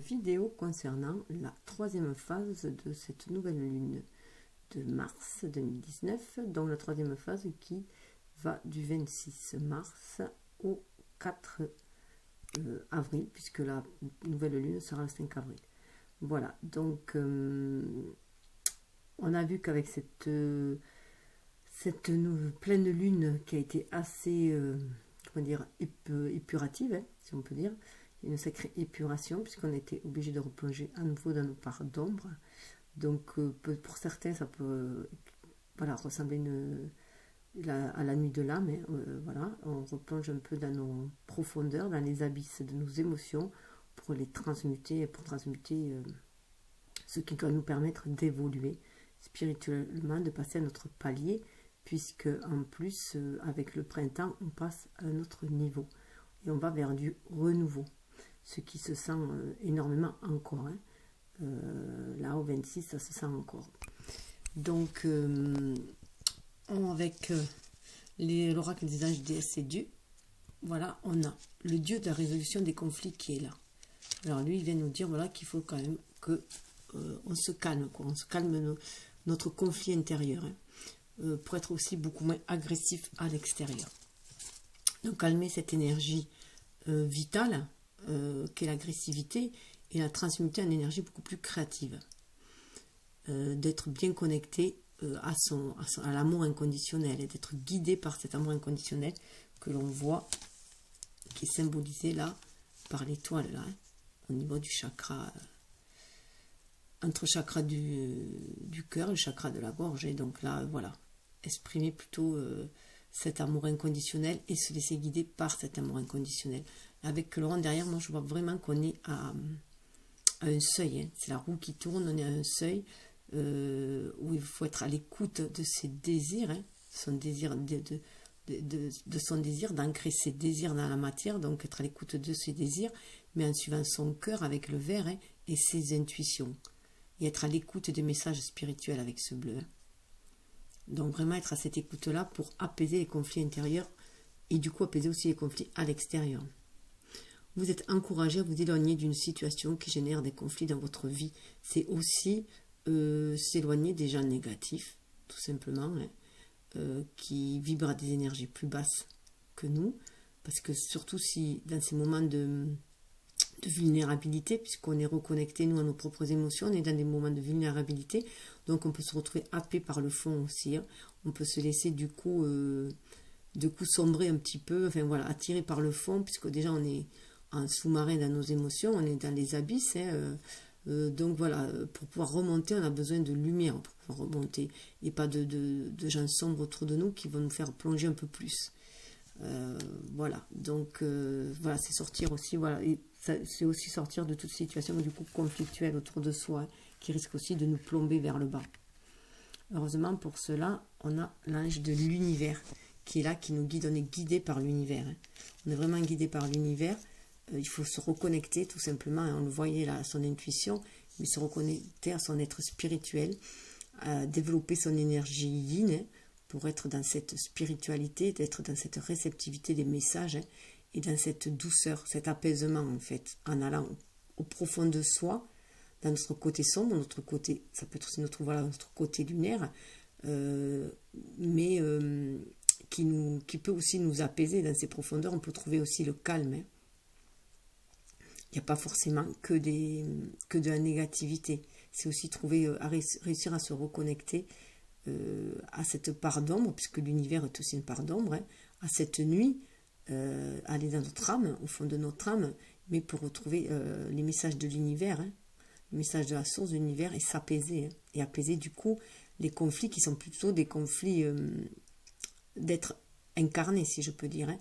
vidéo concernant la troisième phase de cette nouvelle lune de mars 2019, donc la troisième phase qui va du 26 mars au 4 avril, puisque la nouvelle lune sera le 5 avril. Voilà, donc on a vu qu'avec cette pleine lune qui a été assez, comment dire, épurative, hein, si on peut dire, une sacrée épuration, puisqu'on était obligé de replonger à nouveau dans nos parts d'ombre. Donc pour certains, ça peut voilà, ressembler à la nuit de l'âme. Hein, voilà, on replonge un peu dans nos profondeurs, dans les abysses de nos émotions, pour les transmuter, ce qui va nous permettre d'évoluer spirituellement, de passer à notre palier, puisque en plus, avec le printemps, on passe à un autre niveau et on va vers du renouveau, ce qui se sent énormément encore. Hein. Là, au 26, ça se sent encore. Donc, avec l'oracle des anges déesse et Dieu, voilà, on a le dieu de la résolution des conflits qui est là. Alors, lui, il vient nous dire voilà, qu'il faut quand même que on se calme, quoi. On se calme notre conflit intérieur, hein, pour être aussi beaucoup moins agressif à l'extérieur. Donc, calmer cette énergie vitale, qu'est l'agressivité, et la transmuter en énergie beaucoup plus créative. D'être bien connecté à l'amour inconditionnel, et d'être guidé par cet amour inconditionnel que l'on voit, qui est symbolisé là, par l'étoile, là, hein, au niveau du chakra, entre le chakra du cœur et le chakra de la gorge. Et donc là, voilà, exprimer plutôt cet amour inconditionnel et se laisser guider par cet amour inconditionnel. Avec Laurent derrière, moi je vois vraiment qu'on est à un seuil, hein. C'est la roue qui tourne, on est à un seuil où il faut être à l'écoute de ses désirs, hein, son désir de son désir, d'ancrer ses désirs dans la matière, donc être à l'écoute de ses désirs, mais en suivant son cœur avec le vert, hein, et ses intuitions, et être à l'écoute des messages spirituels avec ce bleu. Hein. Donc vraiment être à cette écoute-là pour apaiser les conflits intérieurs et du coup apaiser aussi les conflits à l'extérieur. Vous êtes encouragé à vous éloigner d'une situation qui génère des conflits dans votre vie. C'est aussi s'éloigner des gens négatifs, tout simplement, hein, qui vibrent à des énergies plus basses que nous. Parce que surtout si dans ces moments de vulnérabilité, puisqu'on est reconnecté, nous, à nos propres émotions, on est dans des moments de vulnérabilité, donc on peut se retrouver happé par le fond aussi. Hein. On peut se laisser du coup sombrer un petit peu, enfin voilà, attiré par le fond, puisque déjà on est en sous-marin dans nos émotions, on est dans les abysses, hein, donc voilà, pour pouvoir remonter, on a besoin de lumière pour pouvoir remonter, et pas de gens sombres autour de nous qui vont nous faire plonger un peu plus. Voilà, donc voilà, c'est sortir aussi, voilà, c'est aussi sortir de toute situation du coup conflictuelle autour de soi, hein, qui risque aussi de nous plomber vers le bas. Heureusement pour cela, on a l'ange de l'univers qui est là, qui nous guide, on est guidé par l'univers. Hein. On est vraiment guidé par l'univers. Il faut se reconnecter tout simplement, hein, on le voyait là, à son intuition, mais se reconnecter à son être spirituel, à développer son énergie yin, hein, pour être dans cette spiritualité, d'être dans cette réceptivité des messages, hein, et dans cette douceur, cet apaisement en fait, en allant au profond de soi, dans notre côté sombre, notre côté, ça peut être aussi notre côté lunaire, mais qui peut aussi nous apaiser dans ces profondeurs. On peut trouver aussi le calme. Hein. Il n'y a pas forcément que de la négativité. C'est aussi réussir à se reconnecter à cette part d'ombre, puisque l'univers est aussi une part d'ombre, hein, à cette nuit, aller dans notre âme, au fond de notre âme, mais pour retrouver les messages de l'univers, hein, le message de la source de l'univers, et s'apaiser, hein, et apaiser du coup les conflits qui sont plutôt des conflits d'être incarnés, si je peux dire. Hein.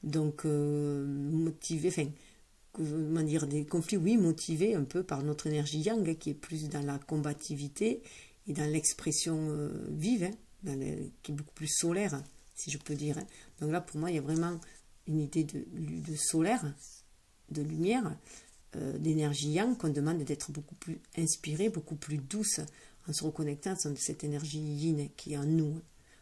Donc, motivés, enfin, comment dire, des conflits, oui, motivés un peu par notre énergie yang, hein, qui est plus dans la combativité et dans l'expression vive, hein, qui est beaucoup plus solaire, hein, si je peux dire. Hein. Donc là, pour moi, il y a vraiment une idée de solaire, de lumière, d'énergie yang, qu'on demande d'être beaucoup plus inspirée, beaucoup plus douce, en se reconnectant à cette énergie yin qui est en nous,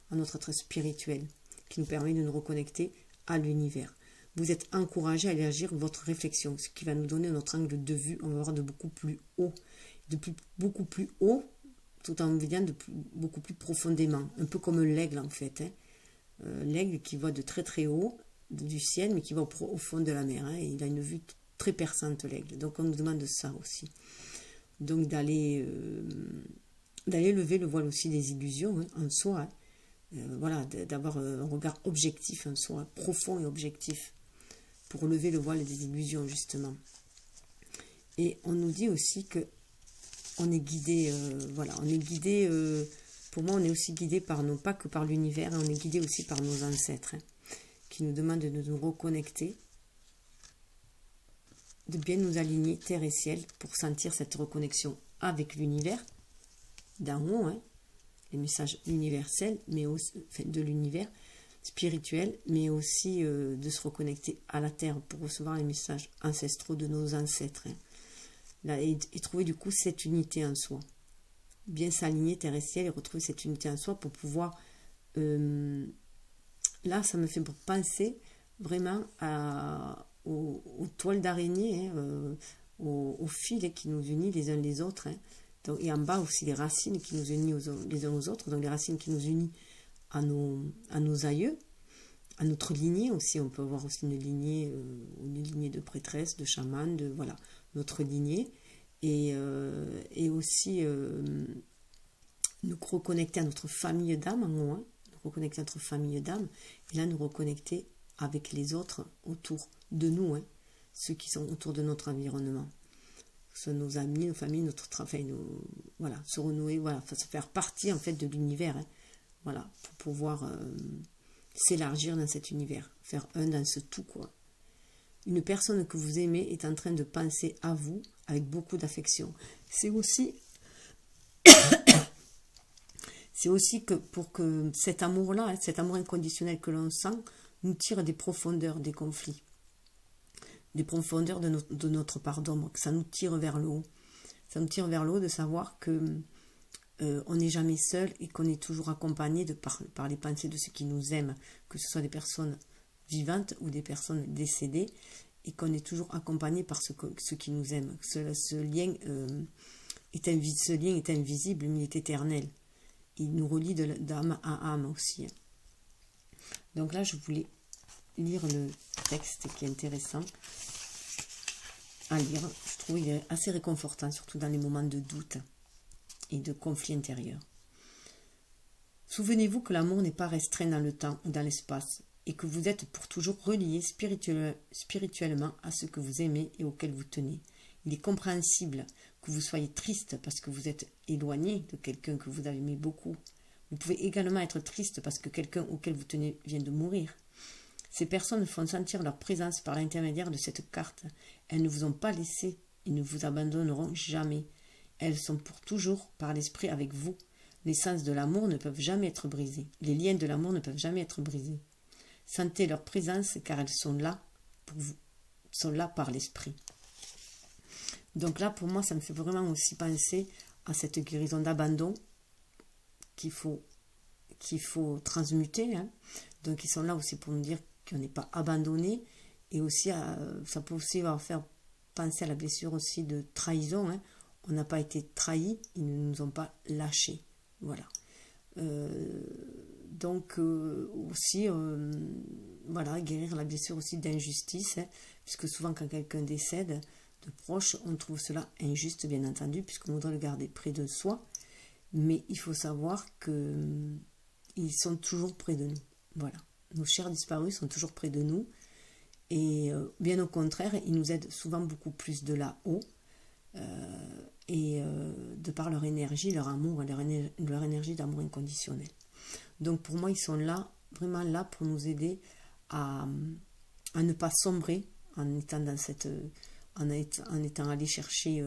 en notre être spirituel, qui nous permet de nous reconnecter à l'univers. vous êtes encouragé à élargir votre réflexion, ce qui va nous donner notre angle de vue, on va voir de beaucoup plus haut, beaucoup plus haut, tout en voyant beaucoup plus profondément, un peu comme l'aigle en fait, hein. L'aigle qui voit de très très haut du ciel, mais qui va au fond de la mer, hein, et il a une vue très perçante l'aigle, donc on nous demande ça aussi. Donc d'aller lever le voile aussi des illusions, hein, en soi, hein. Voilà, d'avoir un regard objectif en soi, profond et objectif, pour lever le voile des illusions justement. Et on nous dit aussi que on est guidé, voilà, on est guidé, pour moi on est aussi guidé par pas que par l'univers, hein, on est guidé aussi par nos ancêtres, hein, qui nous demandent de nous reconnecter, de bien nous aligner terre et ciel pour sentir cette reconnexion avec l'univers, d'en haut, hein, les messages universels, mais aussi, enfin, de l'univers spirituel, mais aussi de se reconnecter à la terre pour recevoir les messages ancestraux de nos ancêtres, hein. Là, et trouver du coup cette unité en soi. Bien s'aligner terre et ciel et retrouver cette unité en soi pour pouvoir... là, ça me fait penser vraiment aux toiles d'araignée, hein, aux fils qui nous unissent les uns les autres. Hein. Donc, et en bas aussi les racines qui nous unissent les uns aux autres. Donc les racines qui nous unissent à nos aïeux, à notre lignée aussi. On peut avoir aussi une lignée de prêtresses, de chamans, de voilà, notre lignée. Et aussi nous reconnecter à notre famille d'âme en haut, hein, nous reconnecter à notre famille d'âme, et là nous reconnecter avec les autres autour de nous, hein, ceux qui sont autour de notre environnement. Ce sont nos amis, nos familles, notre travail, voilà, se renouer, voilà, se faire partie en fait de l'univers, hein, voilà, pour pouvoir s'élargir dans cet univers, faire un dans ce tout, quoi. Une personne que vous aimez est en train de penser à vous avec beaucoup d'affection. C'est aussi que pour que cet amour-là, hein, cet amour inconditionnel que l'on sent, nous tire des profondeurs des conflits, des profondeurs de notre part d'ombre, que ça nous tire vers le haut. Ça nous tire vers le haut de savoir que on n'est jamais seul et qu'on est toujours accompagné par les pensées de ceux qui nous aiment, que ce soit des personnes vivantes ou des personnes décédées, et qu'on est toujours accompagné par ceux qui nous aiment. Ce lien est invisible, mais il est éternel. Il nous relie d'âme à âme aussi. Donc là, je voulais lire le texte qui est intéressant à lire. Je trouve qu'il est assez réconfortant, surtout dans les moments de doute et de conflit intérieur. Souvenez-vous que l'amour n'est pas restreint dans le temps ou dans l'espace, et que vous êtes pour toujours relié spirituellement à ce que vous aimez et auquel vous tenez. Il est compréhensible que vous soyez triste parce que vous êtes éloigné de quelqu'un que vous avez aimé beaucoup. Vous pouvez également être triste parce que quelqu'un auquel vous tenez vient de mourir. Ces personnes font sentir leur présence par l'intermédiaire de cette carte. Elles ne vous ont pas laissé et ne vous abandonneront jamais. Elles sont pour toujours par l'esprit avec vous. Les sens de l'amour ne peuvent jamais être brisés. Les liens de l'amour ne peuvent jamais être brisés. Sentez leur présence car elles sont là pour vous, sont là par l'esprit. Donc là, pour moi, ça me fait vraiment aussi penser à cette guérison d'abandon qu'il faut transmuter, hein. Donc ils sont là aussi pour nous dire qu'on n'est pas abandonné, et aussi ça peut aussi faire penser à la blessure aussi de trahison, hein. On n'a pas été trahis, ils ne nous ont pas lâchés, voilà. Donc aussi voilà, guérir la blessure aussi d'injustice, hein, puisque souvent quand quelqu'un décède de proche, on trouve cela injuste, bien entendu, puisqu'on voudrait le garder près de soi, mais il faut savoir que ils sont toujours près de nous, voilà. Nos chers disparus sont toujours près de nous, et bien au contraire, ils nous aident souvent beaucoup plus de là-haut, et de par leur énergie, leur amour, leur énergie d'amour inconditionnel. Donc pour moi, ils sont là, vraiment là pour nous aider à ne pas sombrer en étant allé chercher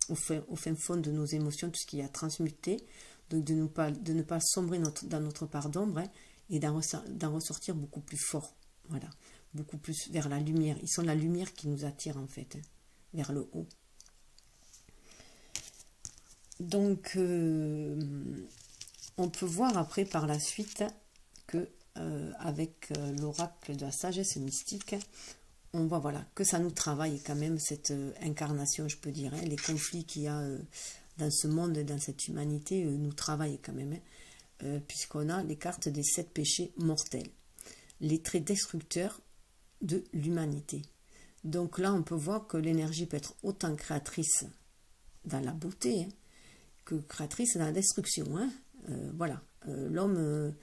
au fin fond de nos émotions tout ce qui a transmuté, donc de ne pas sombrer dans notre part d'ombre, hein, et d'en ressortir beaucoup plus fort, voilà, beaucoup plus vers la lumière. Ils sont la lumière qui nous attire en fait, hein, vers le haut. Donc on peut voir après par la suite que avec l'oracle de la sagesse mystique, on voit voilà, que ça nous travaille quand même, cette incarnation, je peux dire. Hein, les conflits qu'il y a dans ce monde, dans cette humanité, nous travaillent quand même. Hein, puisqu'on a les cartes des 7 péchés mortels. Les traits destructeurs de l'humanité. Donc là, on peut voir que l'énergie peut être autant créatrice dans la beauté hein, que créatrice dans la destruction. Hein. Voilà, l'homme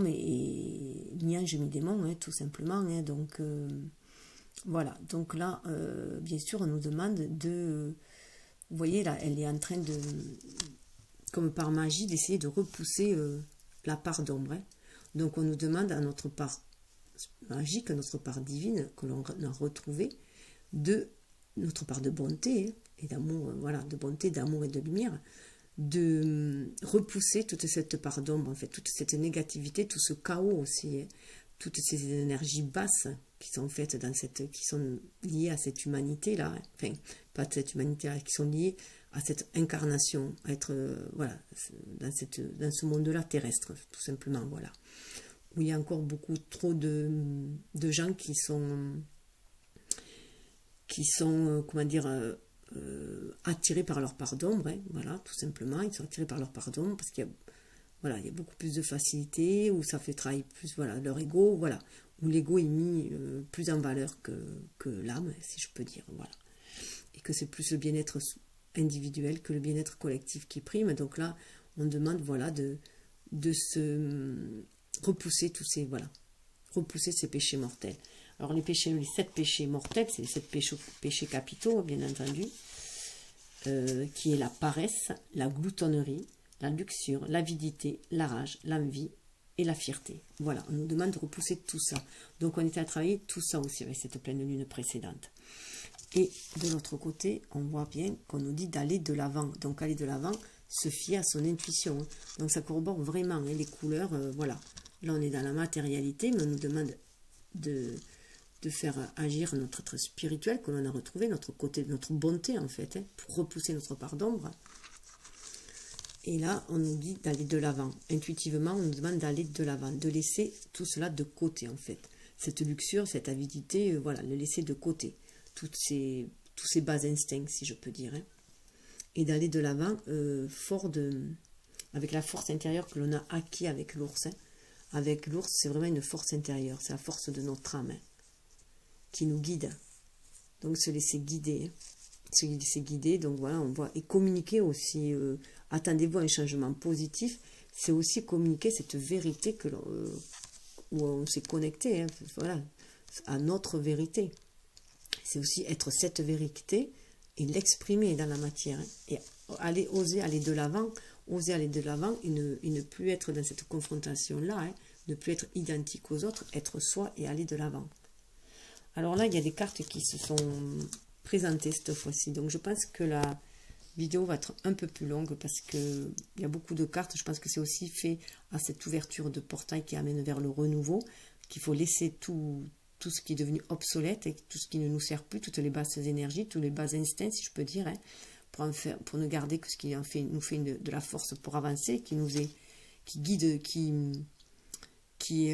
est mi-ange, mi-démon, hein, tout simplement. Hein, donc, voilà. Donc là, bien sûr, on nous demande de... Vous voyez, là, elle est en train de... Comme par magie, d'essayer de repousser la part d'ombre. Hein. Donc, on nous demande à notre part magique, notre part divine que l'on a retrouvée, de notre part de bonté hein, et d'amour, voilà, de bonté, d'amour et de lumière, de repousser toute cette part d'ombre, en fait, toute cette négativité, tout ce chaos aussi, hein, toutes ces énergies basses qui sont faites dans cette, qui sont liées à cette humanité là, hein, enfin pas de cette humanité là, qui sont liées à cette incarnation, à être voilà dans ce monde-là terrestre, tout simplement, voilà. Où il y a encore beaucoup trop de gens qui sont comment dire, attirés par leur part d'ombre, hein, voilà, tout simplement, ils sont attirés par leur part d'ombre parce qu'il y a, voilà, il y a beaucoup plus de facilité, où ça fait travailler plus, voilà, leur ego, voilà, où l'ego est mis plus en valeur que l'âme, si je peux dire, voilà. Et que c'est plus le bien-être individuel que le bien-être collectif qui prime. Donc là, on demande, voilà, de se repousser tous ces, voilà, repousser ces péchés mortels. Alors les 7 péchés mortels, c'est les 7 péchés capitaux, bien entendu, qui est la paresse, la gloutonnerie, la luxure, l'avidité, la rage, l'envie et la fierté. Voilà, on nous demande de repousser tout ça. Donc on était à travailler tout ça aussi avec cette pleine lune précédente. Et de l'autre côté, on voit bien qu'on nous dit d'aller de l'avant. Donc aller de l'avant, se fier à son intuition. Donc ça corrobore vraiment hein, les couleurs, voilà. Là on est dans la matérialité, mais on nous demande de faire agir notre être spirituel que l'on a retrouvé, notre côté, notre bonté en fait, hein, pour repousser notre part d'ombre. Et là, on nous dit d'aller de l'avant. Intuitivement, on nous demande d'aller de l'avant, de laisser tout cela de côté, en fait. Cette luxure, cette avidité, voilà, le laisser de côté. Tous ces bas instincts, si je peux dire. Hein. Et d'aller de l'avant, avec la force intérieure que l'on a acquis avec l'ours. Hein. Avec l'ours, c'est vraiment une force intérieure. C'est la force de notre âme hein, qui nous guide. Donc, se laisser guider. Hein. Se laisser guider, donc voilà, on voit. Et communiquer aussi... attendez-vous à un changement positif, c'est aussi communiquer cette vérité que où on s'est connecté, hein, voilà, à notre vérité. C'est aussi être cette vérité et l'exprimer dans la matière. Hein, et oser aller de l'avant et ne plus être dans cette confrontation-là, hein, ne plus être identique aux autres, être soi et aller de l'avant. Alors là, il y a des cartes qui se sont présentées cette fois-ci. Donc je pense que la vidéo va être un peu plus longue parce qu'il y a beaucoup de cartes. Je pense que c'est aussi fait à cette ouverture de portail qui amène vers le renouveau, qu'il faut laisser tout ce qui est devenu obsolète et tout ce qui ne nous sert plus, toutes les basses énergies, tous les bas instincts, si je peux dire, hein, pour ne garder que ce qui nous fait de la force pour avancer, qui guide, qui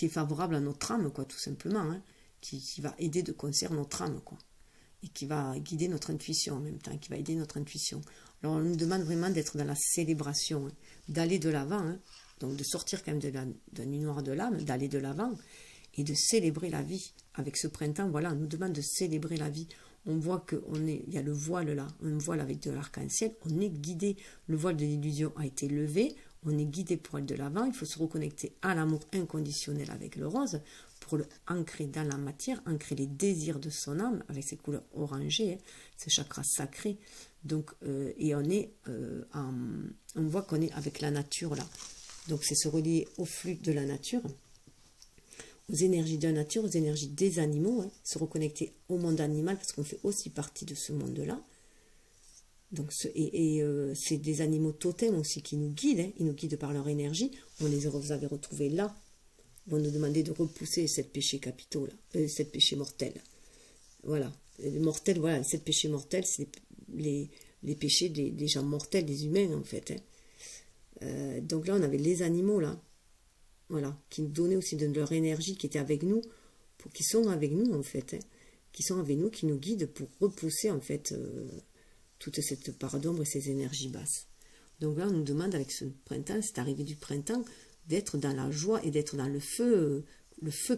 est favorable à notre âme, quoi, tout simplement, hein, qui va aider de concert notre âme, quoi. Et qui va guider notre intuition en même temps, qui va aider notre intuition. Alors on nous demande vraiment d'être dans la célébration, hein, d'aller de l'avant, hein, donc de sortir quand même de la nuit noire de l'âme, d'aller de l'avant et de célébrer la vie. Avec ce printemps, voilà, on nous demande de célébrer la vie. On voit qu'il y a le voile là, un voile avec de l'arc-en-ciel, on est guidé, le voile de l'illusion a été levé, on est guidé pour aller de l'avant, il faut se reconnecter à l'amour inconditionnel avec le rose, pour le ancrer dans la matière, ancrer les désirs de son âme avec ses couleurs orangées, hein, ces chakras sacrés. Donc, et on voit qu'on est avec la nature là. Donc c'est se relier au flux de la nature, aux énergies de la nature, aux énergies des animaux, hein, se reconnecter au monde animal parce qu'on fait aussi partie de ce monde-là. Donc, c'est des animaux totems aussi qui nous guident, hein, ils nous guident par leur énergie. Vous avez retrouvés là. Vont nous demander de repousser 7 péchés capitaux, là, 7 péchés mortels. Voilà. Les mortels, voilà, les 7 péchés mortels, c'est les péchés des gens mortels, des humains, en fait. Hein. Donc là, on avait les animaux, là, voilà, qui nous donnaient aussi de leur énergie, qui étaient avec nous, qui sont avec nous, en fait, hein, qui sont avec nous, qui nous guident pour repousser, en fait, toute cette part d'ombre et ces énergies basses. Donc là, on nous demande, avec ce printemps, cette arrivée du printemps, d'être dans la joie et d'être dans le feu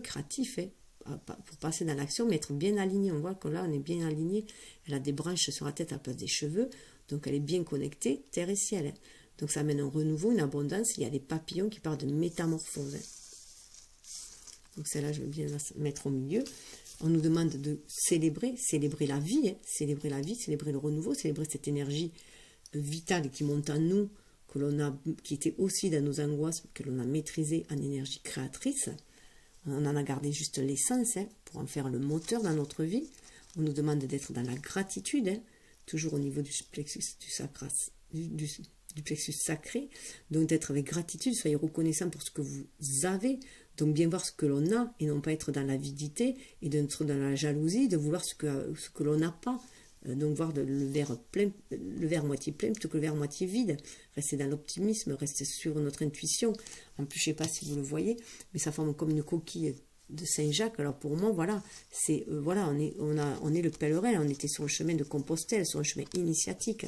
créatif, hein, pour passer dans l'action, mais être bien aligné. On voit que là, on est bien aligné. Elle a des branches sur la tête à la place des cheveux, donc elle est bien connectée, terre et ciel. Hein. Donc ça amène un renouveau, une abondance. Il y a des papillons qui parlent de métamorphose. Hein. Donc celle-là, je vais bien la mettre au milieu. On nous demande de célébrer la vie, hein, célébrer la vie, célébrer le renouveau, célébrer cette énergie vitale qui monte en nous, que l'on a, qui était aussi dans nos angoisses, que l'on a maîtrisé en énergie créatrice. On en a gardé juste l'essence, hein, pour en faire le moteur dans notre vie. On nous demande d'être dans la gratitude, hein, toujours au niveau du plexus du plexus sacré. Donc d'être avec gratitude, soyez reconnaissant pour ce que vous avez. Donc bien voir ce que l'on a et non pas être dans l'avidité et d'être dans la jalousie, de vouloir ce que l'on n'a pas. Donc voir le verre moitié plein plutôt que le verre moitié vide. Rester dans l'optimisme, rester sur notre intuition. En plus, je ne sais pas si vous le voyez, mais ça forme comme une coquille de Saint-Jacques. Alors pour moi, voilà, c'est voilà, on est le pèlerin, on était sur le chemin de Compostelle, sur un chemin initiatique.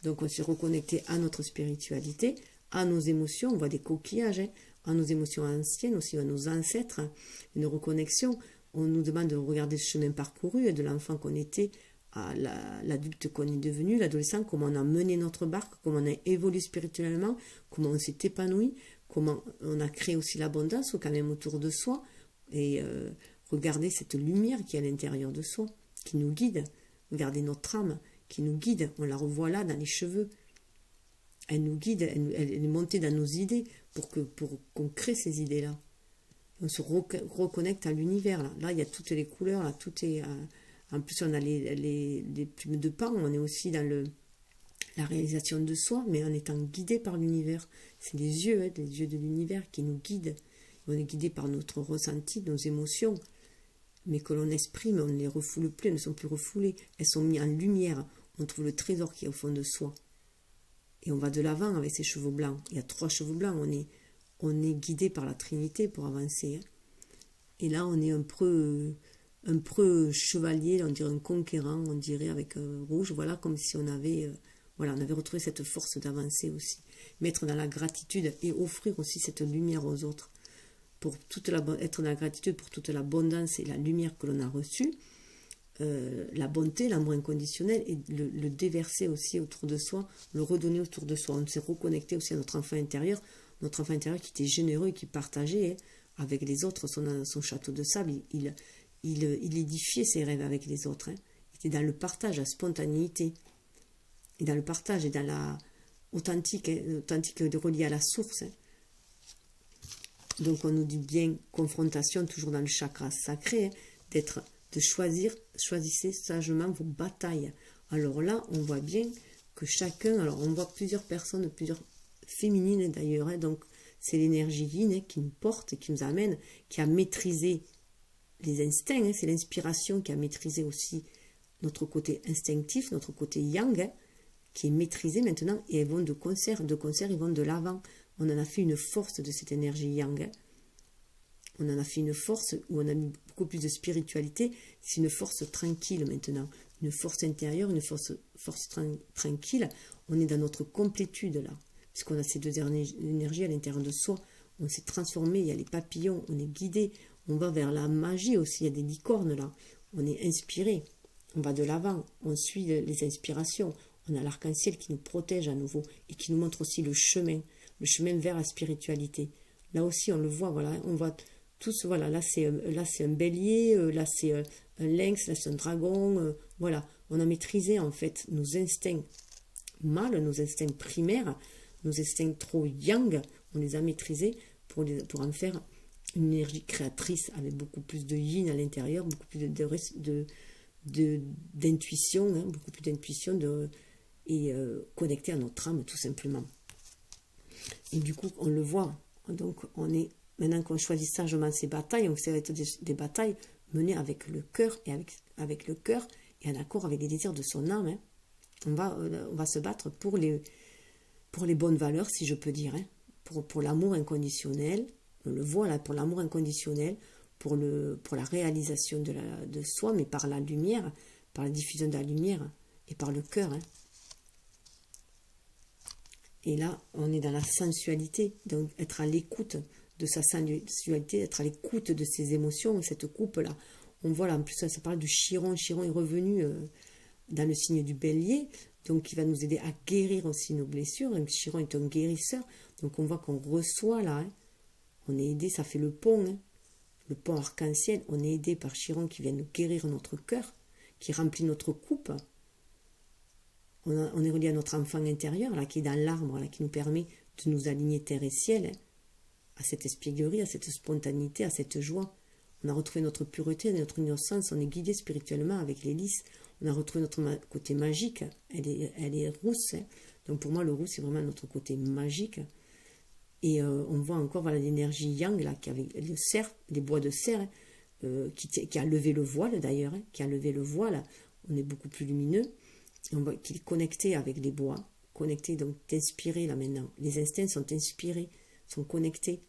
Donc on s'est reconnecté à notre spiritualité, à nos émotions, on voit des coquillages, hein, à nos émotions anciennes, aussi à nos ancêtres, hein, une reconnexion. On nous demande de regarder ce chemin parcouru, de l'enfant qu'on était à l'adulte qu'on est devenu, l'adolescent, comment on a mené notre barque, comment on a évolué spirituellement, comment on s'est épanoui, comment on a créé aussi l'abondance quand même autour de soi, et regarder cette lumière qui est à l'intérieur de soi, qui nous guide, regarder notre âme qui nous guide, on la revoit là dans les cheveux, elle nous guide, elle est montée dans nos idées pour qu'on crée ces idées-là. On se reconnecte à l'univers, là il y a toutes les couleurs, là tout est... En plus, on a les plumes de pan, on est aussi dans la réalisation de soi, mais en étant guidé par l'univers. C'est les yeux, hein, les yeux de l'univers qui nous guident. On est guidé par notre ressenti, nos émotions, mais que l'on exprime, on ne les refoule plus, elles ne sont plus refoulées. Elles sont mises en lumière. On trouve le trésor qui est au fond de soi. Et on va de l'avant avec ces chevaux blancs. Il y a 3 chevaux blancs, on est guidé par la Trinité pour avancer. Hein. Et là, on est un peu chevalier, on dirait un conquérant, on dirait avec rouge, voilà, comme si on avait retrouvé cette force d'avancer aussi. Mettre dans la gratitude et offrir aussi cette lumière aux autres. Être dans la gratitude pour toute l'abondance et la lumière que l'on a reçue, la bonté, l'amour inconditionnel, et le déverser aussi autour de soi, le redonner autour de soi. On s'est reconnecté aussi à notre enfant intérieur qui était généreux et qui partageait, hein, avec les autres son château de sable. Il édifiait ses rêves avec les autres. Hein. Il était dans le partage, la spontanéité. Et dans le partage et dans la authentique reliée à la source. Hein. Donc on nous dit bien confrontation, toujours dans le chakra sacré, hein, choisissez sagement vos batailles. Alors là, on voit bien que chacun, alors on voit plusieurs personnes, plusieurs féminines d'ailleurs, hein, donc c'est l'énergie yin, hein, qui nous porte, qui nous amène, qui a maîtrisé les instincts, hein, c'est l'inspiration qui a maîtrisé aussi notre côté instinctif, notre côté yang, hein, qui est maîtrisé maintenant, et elles vont de concert, ils vont de l'avant. On en a fait une force de cette énergie yang. Hein. On en a fait une force où on a mis beaucoup plus de spiritualité. C'est une force tranquille maintenant. Une force intérieure, une force tranquille. On est dans notre complétude là. Puisqu'on a ces 2 énergies à l'intérieur de soi. On s'est transformé, il y a les papillons, on est guidé. On va vers la magie aussi, il y a des licornes là. On est inspiré. On va de l'avant. On suit les inspirations. On a l'arc-en-ciel qui nous protège à nouveau et qui nous montre aussi le chemin vers la spiritualité. Là aussi, on le voit, voilà, on voit tous, voilà, là c'est un bélier, là c'est un lynx, là c'est un dragon, voilà. On a maîtrisé en fait nos instincts mâles, nos instincts primaires, nos instincts trop yang, on les a maîtrisés pour en faire une énergie créatrice avec beaucoup plus de yin à l'intérieur, beaucoup plus d'intuition, hein, beaucoup plus d'intuition et connecté à notre âme tout simplement. Et du coup, on le voit. Donc, maintenant qu'on choisit sagement ses batailles, donc ça va être des batailles menées avec le cœur et avec le cœur et en accord avec les désirs de son âme. Hein. On va se battre pour pour les bonnes valeurs, si je peux dire, hein, pour l'amour inconditionnel, on le voit là, pour l'amour inconditionnel, pour la réalisation de soi, mais par la lumière, par la diffusion de la lumière et par le cœur. Hein. Et là, on est dans la sensualité, donc être à l'écoute de sa sensualité, être à l'écoute de ses émotions, cette coupe-là. On voit là, en plus, ça parle du Chiron. Chiron est revenu dans le signe du Bélier, donc il va nous aider à guérir aussi nos blessures. Donc, Chiron est un guérisseur, donc on voit qu'on reçoit là, hein. On est aidé, ça fait le pont, hein. Le pont arc-en-ciel, on est aidé par Chiron qui vient nous guérir notre cœur, qui remplit notre coupe. On est relié à notre enfant intérieur, là, qui est dans l'arbre, là, qui nous permet de nous aligner terre et ciel, hein, à cette espièglerie, à cette spontanéité, à cette joie. On a retrouvé notre pureté, notre innocence, on est guidé spirituellement avec les lys. On a retrouvé notre côté magique, elle est rousse. Hein. Donc pour moi, le rouge, c'est vraiment notre côté magique. Et on voit encore voilà, l'énergie yang, là, qui avait le cerf, les bois de cerf, qui a levé le voile d'ailleurs, hein, qui a levé le voile. On est beaucoup plus lumineux. On voit qu'il est connecté avec les bois, connecté, donc inspiré là maintenant. Les instincts sont inspirés, sont connectés.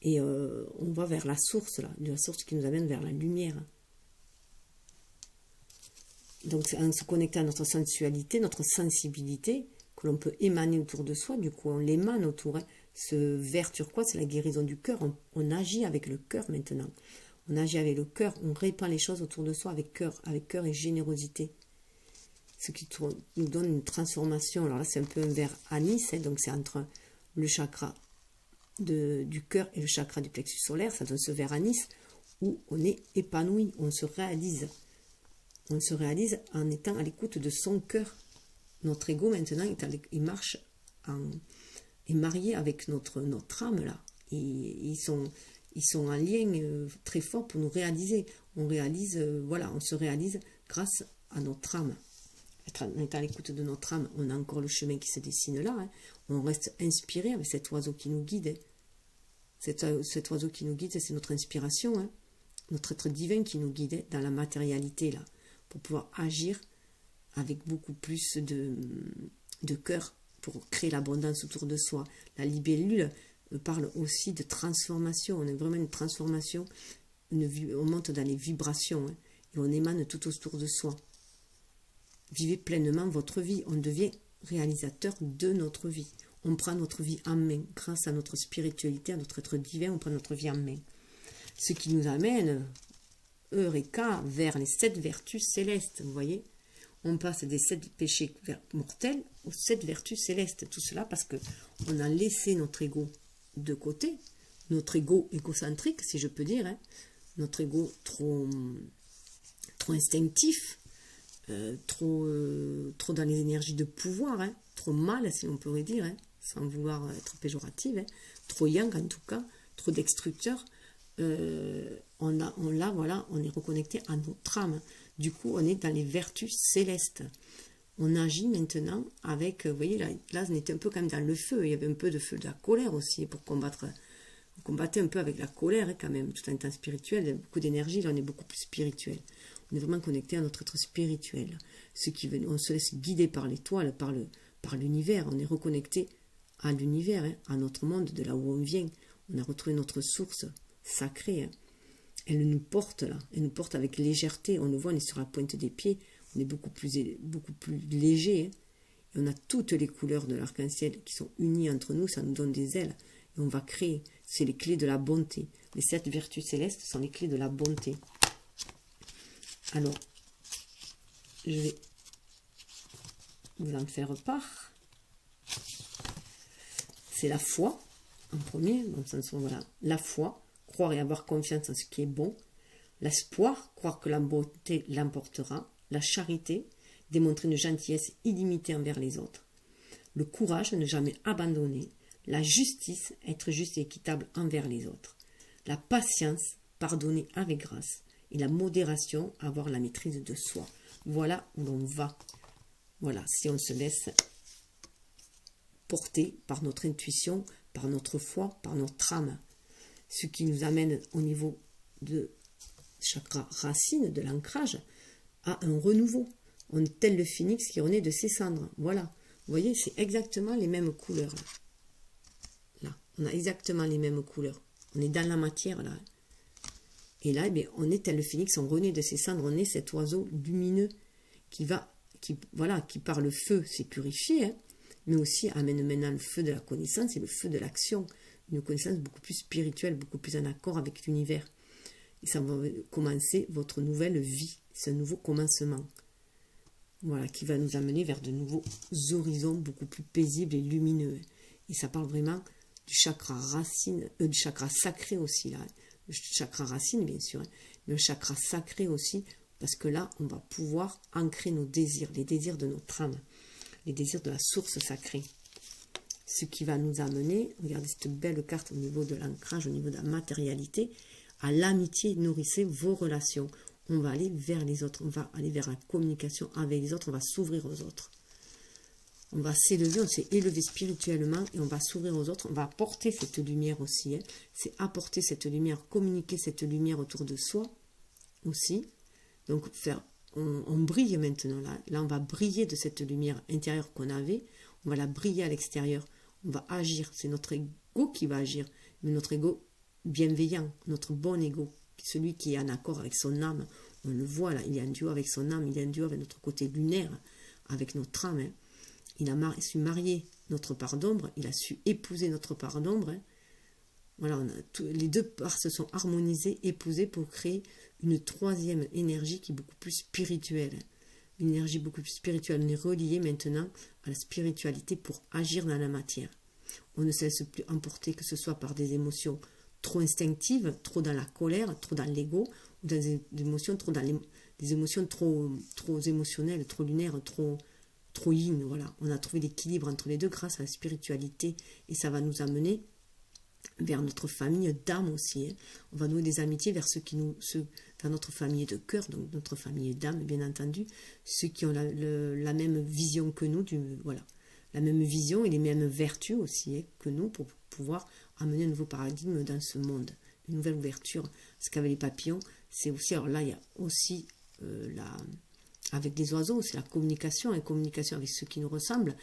Et on va vers la source, là, la source qui nous amène vers la lumière. Donc c'est en se connectant à notre sensualité, notre sensibilité, que l'on peut émaner autour de soi, du coup on l'émane autour. Hein. Ce vert turquoise, c'est la guérison du cœur. On agit avec le cœur maintenant. On agit avec le cœur, on répand les choses autour de soi avec cœur et générosité. Ce qui nous donne une transformation. Alors là, c'est un peu un vert anis, hein, donc c'est entre le chakra du cœur et le chakra du plexus solaire. Ça donne ce vert anis où on est épanoui, on se réalise. On se réalise en étant à l'écoute de son cœur. Notre ego, maintenant, il marche, est marié avec notre âme, là. Ils sont en lien très fort pour nous réaliser. On se réalise grâce à notre âme. On est à l'écoute de notre âme, on a encore le chemin qui se dessine là. Hein. On reste inspiré avec cet oiseau qui nous guide. Hein. Cet oiseau qui nous guide, c'est notre inspiration. Hein. Notre être divin qui nous guide dans la matérialité, là, pour pouvoir agir avec beaucoup plus de cœur pour créer l'abondance autour de soi. La libellule parle aussi de transformation. On est vraiment une transformation. On monte dans les vibrations, hein, et on émane tout autour de soi. Vivez pleinement votre vie. On devient réalisateur de notre vie. On prend notre vie en main. Grâce à notre spiritualité, à notre être divin, on prend notre vie en main. Ce qui nous amène, Eureka, vers les 7 vertus célestes. Vous voyez, on passe des 7 péchés mortels aux 7 vertus célestes. Tout cela parce qu'on a laissé notre ego de côté. Notre ego égocentrique, si je peux dire. Hein. Notre ego trop instinctif. Trop dans les énergies de pouvoir, hein, trop mal, si on pourrait dire, hein, sans vouloir être péjorative, hein, trop yang en tout cas, trop destructeur. On est reconnecté à notre âme. Du coup, on est dans les vertus célestes. On agit maintenant avec, vous voyez, là, on était un peu quand même dans le feu. Il y avait un peu de feu, de la colère aussi pour combattre. On combattait un peu avec la colère, hein, quand même, tout en étant spirituel. Il y a beaucoup d'énergie, là, on est beaucoup plus spirituel. On est vraiment connecté à notre être spirituel. On se laisse guider par l'étoile, par l'univers. On est reconnecté à l'univers, hein, à notre monde, de là où on vient. On a retrouvé notre source sacrée. Hein. Elle nous porte là. Elle nous porte avec légèreté. On le voit, on est sur la pointe des pieds. On est beaucoup plus léger. Hein. Et on a toutes les couleurs de l'arc-en-ciel qui sont unies entre nous. Ça nous donne des ailes. Et on va créer. C'est les clés de la bonté. Les 7 vertus célestes sont les clés de la bonté. Alors, je vais vous en faire part. C'est la foi, en premier. Donc, voilà, la foi, croire et avoir confiance en ce qui est bon. L'espoir, croire que la beauté l'emportera. La charité, démontrer une gentillesse illimitée envers les autres. Le courage, ne jamais abandonner. La justice, être juste et équitable envers les autres. La patience, pardonner avec grâce. Et la modération, avoir la maîtrise de soi. Voilà où l'on va. Voilà, si on se laisse porter par notre intuition, par notre foi, par notre âme. Ce qui nous amène au niveau de chakra racine, de l'ancrage, à un renouveau. On est tel le phénix qui renaît de ses cendres. Voilà. Vous voyez, c'est exactement les mêmes couleurs. Là, on a exactement les mêmes couleurs. On est dans la matière, là. Et là, eh bien, on est tel le phénix, on renaît de ses cendres, on est cet oiseau lumineux qui par le feu s'est purifié, hein, mais aussi amène maintenant le feu de la connaissance et le feu de l'action. Une connaissance beaucoup plus spirituelle, beaucoup plus en accord avec l'univers. Et ça va commencer votre nouvelle vie. C'est un nouveau commencement. Voilà, qui va nous amener vers de nouveaux horizons beaucoup plus paisibles et lumineux. Et ça parle vraiment du chakra racine, du chakra sacré aussi, là. Le chakra racine, bien sûr, hein, mais le chakra sacré aussi, parce que là, on va pouvoir ancrer nos désirs, les désirs de notre âme, les désirs de la source sacrée. Ce qui va nous amener, regardez cette belle carte au niveau de l'ancrage, au niveau de la matérialité, à l'amitié. Nourrissez vos relations. On va aller vers les autres, on va aller vers la communication avec les autres, on va s'ouvrir aux autres. On va s'élever, on s'est élevé spirituellement et on va s'ouvrir aux autres. On va apporter cette lumière aussi. Hein. C'est apporter cette lumière, communiquer cette lumière autour de soi aussi. Donc on brille maintenant là. Là, on va briller de cette lumière intérieure qu'on avait. On va la briller à l'extérieur. On va agir. C'est notre ego qui va agir. Mais notre ego bienveillant, notre bon ego. Celui qui est en accord avec son âme. On le voit là. Il est en duo avec son âme. Il est en duo avec notre côté lunaire. Avec notre âme. Hein. Il a su marier notre part d'ombre. Il a su épouser notre part d'ombre. Hein. Voilà, les deux parts se sont harmonisées, épousées pour créer une troisième énergie qui est beaucoup plus spirituelle. Une énergie beaucoup plus spirituelle. On est relié maintenant à la spiritualité pour agir dans la matière. On ne se laisse plus emporter, que ce soit par des émotions trop instinctives, trop dans la colère, trop dans l'ego, ou dans des émotions trop des émotions trop émotionnelles, trop lunaires, trop yin. Voilà, on a trouvé l'équilibre entre les deux grâce à la spiritualité et ça va nous amener vers notre famille d'âme aussi. Hein. On va nouer des amitiés vers vers notre famille de cœur, donc notre famille d'âme, bien entendu, ceux qui ont la même vision que nous, voilà, la même vision et les mêmes vertus aussi hein, que nous pour pouvoir amener un nouveau paradigme dans ce monde, une nouvelle ouverture. Parce qu'avec les papillons, c'est aussi, alors là, il y a aussi avec des oiseaux, c'est la communication, et communication avec ceux qui nous ressemblent,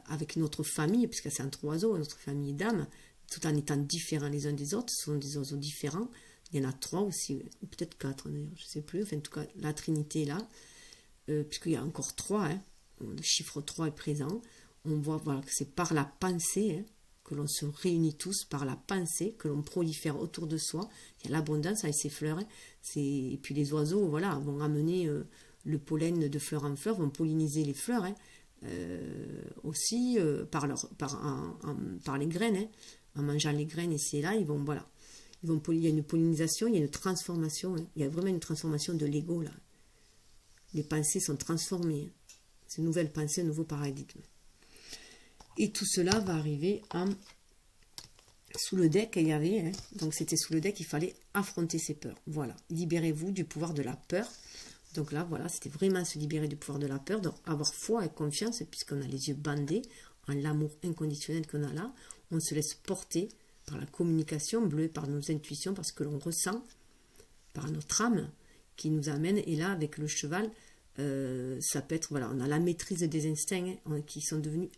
avec notre famille, puisque c'est entre oiseaux, notre famille d'âme, tout en étant différents les uns des autres, ce sont des oiseaux différents. Il y en a 3 aussi, ou peut-être 4 d'ailleurs, je ne sais plus. Enfin, en tout cas, la Trinité est là, puisqu'il y a encore 3, hein, le chiffre 3 est présent. On voit voilà, que c'est par la pensée hein, que l'on se réunit tous, par la pensée, que l'on prolifère autour de soi. Il y a l'abondance avec ces fleurs. Hein, et puis les oiseaux voilà, vont amener le pollen de fleur en fleur, vont polliniser les fleurs. Hein, aussi par les graines. Hein, en mangeant les graines et c'est là, il y a une pollinisation, il y a une transformation, hein. Il y a vraiment une transformation de l'ego là. Les pensées sont transformées, hein. C'est une nouvelle pensée, un nouveau paradigme. Et tout cela va arriver sous le deck, il y avait, hein. Donc c'était sous le deck, il fallait affronter ses peurs. Voilà, libérez-vous du pouvoir de la peur. Donc là, voilà, c'était vraiment se libérer du pouvoir de la peur, donc avoir foi et confiance, puisqu'on a les yeux bandés en l'amour inconditionnel qu'on a là. On se laisse porter par la communication bleue, par nos intuitions, parce que l'on ressent, par notre âme qui nous amène. Et là, avec le cheval, ça peut être, voilà, on a la maîtrise des instincts hein, qui sont devenus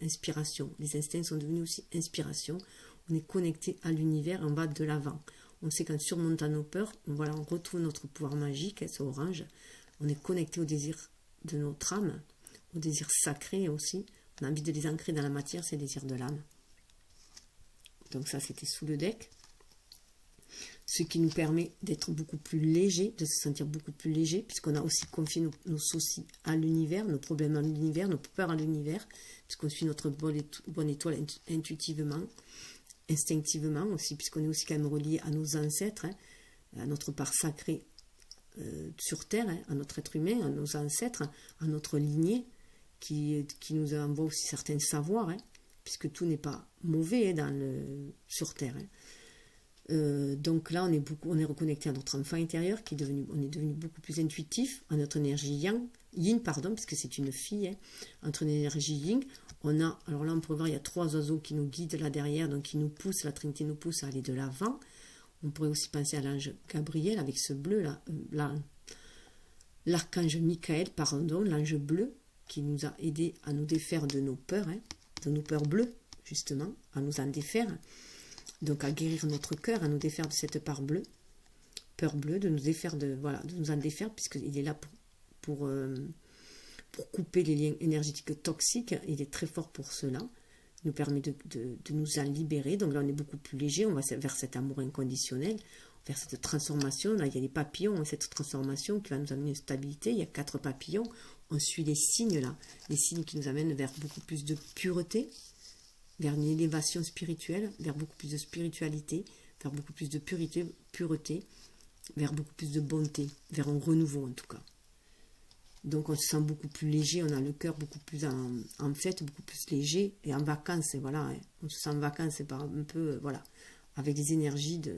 inspiration. Les instincts sont devenus aussi inspiration. On est connecté à l'univers, on va de l'avant. On sait qu'en surmontant nos peurs, on retrouve notre pouvoir magique, hein, c'est orange. On est connecté au désir de notre âme, au désir sacré aussi. On a envie de les ancrer dans la matière, c'est le désir de l'âme. Donc ça, c'était sous le deck. Ce qui nous permet d'être beaucoup plus léger, de se sentir beaucoup plus léger, puisqu'on a aussi confié nos soucis à l'univers, nos problèmes à l'univers, nos peurs à l'univers, puisqu'on suit notre bonne étoile intuitivement, instinctivement aussi, puisqu'on est aussi quand même relié à nos ancêtres, hein, à notre part sacrée sur Terre, hein, à notre être humain, à nos ancêtres, à notre lignée, qui nous envoie aussi certains savoirs, hein, puisque tout n'est pas mauvais hein, sur Terre. Hein. Donc là, on est reconnecté à notre enfant intérieur, on est devenu beaucoup plus intuitif, à notre énergie yin, puisque c'est une fille, hein, entre l'énergie yin. Alors là, on peut voir, il y a 3 oiseaux qui nous guident là derrière, donc qui nous poussent, la Trinité nous pousse à aller de l'avant. On pourrait aussi penser à l'ange Gabriel avec ce bleu là, l'archange Michael, l'ange bleu, qui nous a aidé à nous défaire de nos peurs, hein, de nos peurs bleues, justement, à nous en défaire. Donc à guérir notre cœur, à nous défaire de cette part bleue, peur bleue, de nous défaire de nous en défaire, puisqu'il est là pour couper les liens énergétiques toxiques. Il est très fort pour cela. Il nous permet de nous en libérer. Donc là, on est beaucoup plus léger. On va vers cet amour inconditionnel, vers cette transformation. Là, il y a les papillons, hein, cette transformation qui va nous amener une stabilité. Il y a 4 papillons. On suit les signes là, les signes qui nous amènent vers beaucoup plus de pureté, vers une élévation spirituelle, vers beaucoup plus de spiritualité, vers beaucoup plus de pureté, vers beaucoup plus de bonté, vers un renouveau en tout cas. Donc on se sent beaucoup plus léger, on a le cœur beaucoup plus en fête, beaucoup plus léger et en vacances, et voilà, hein, on se sent en vacances par un peu, voilà, avec les énergies de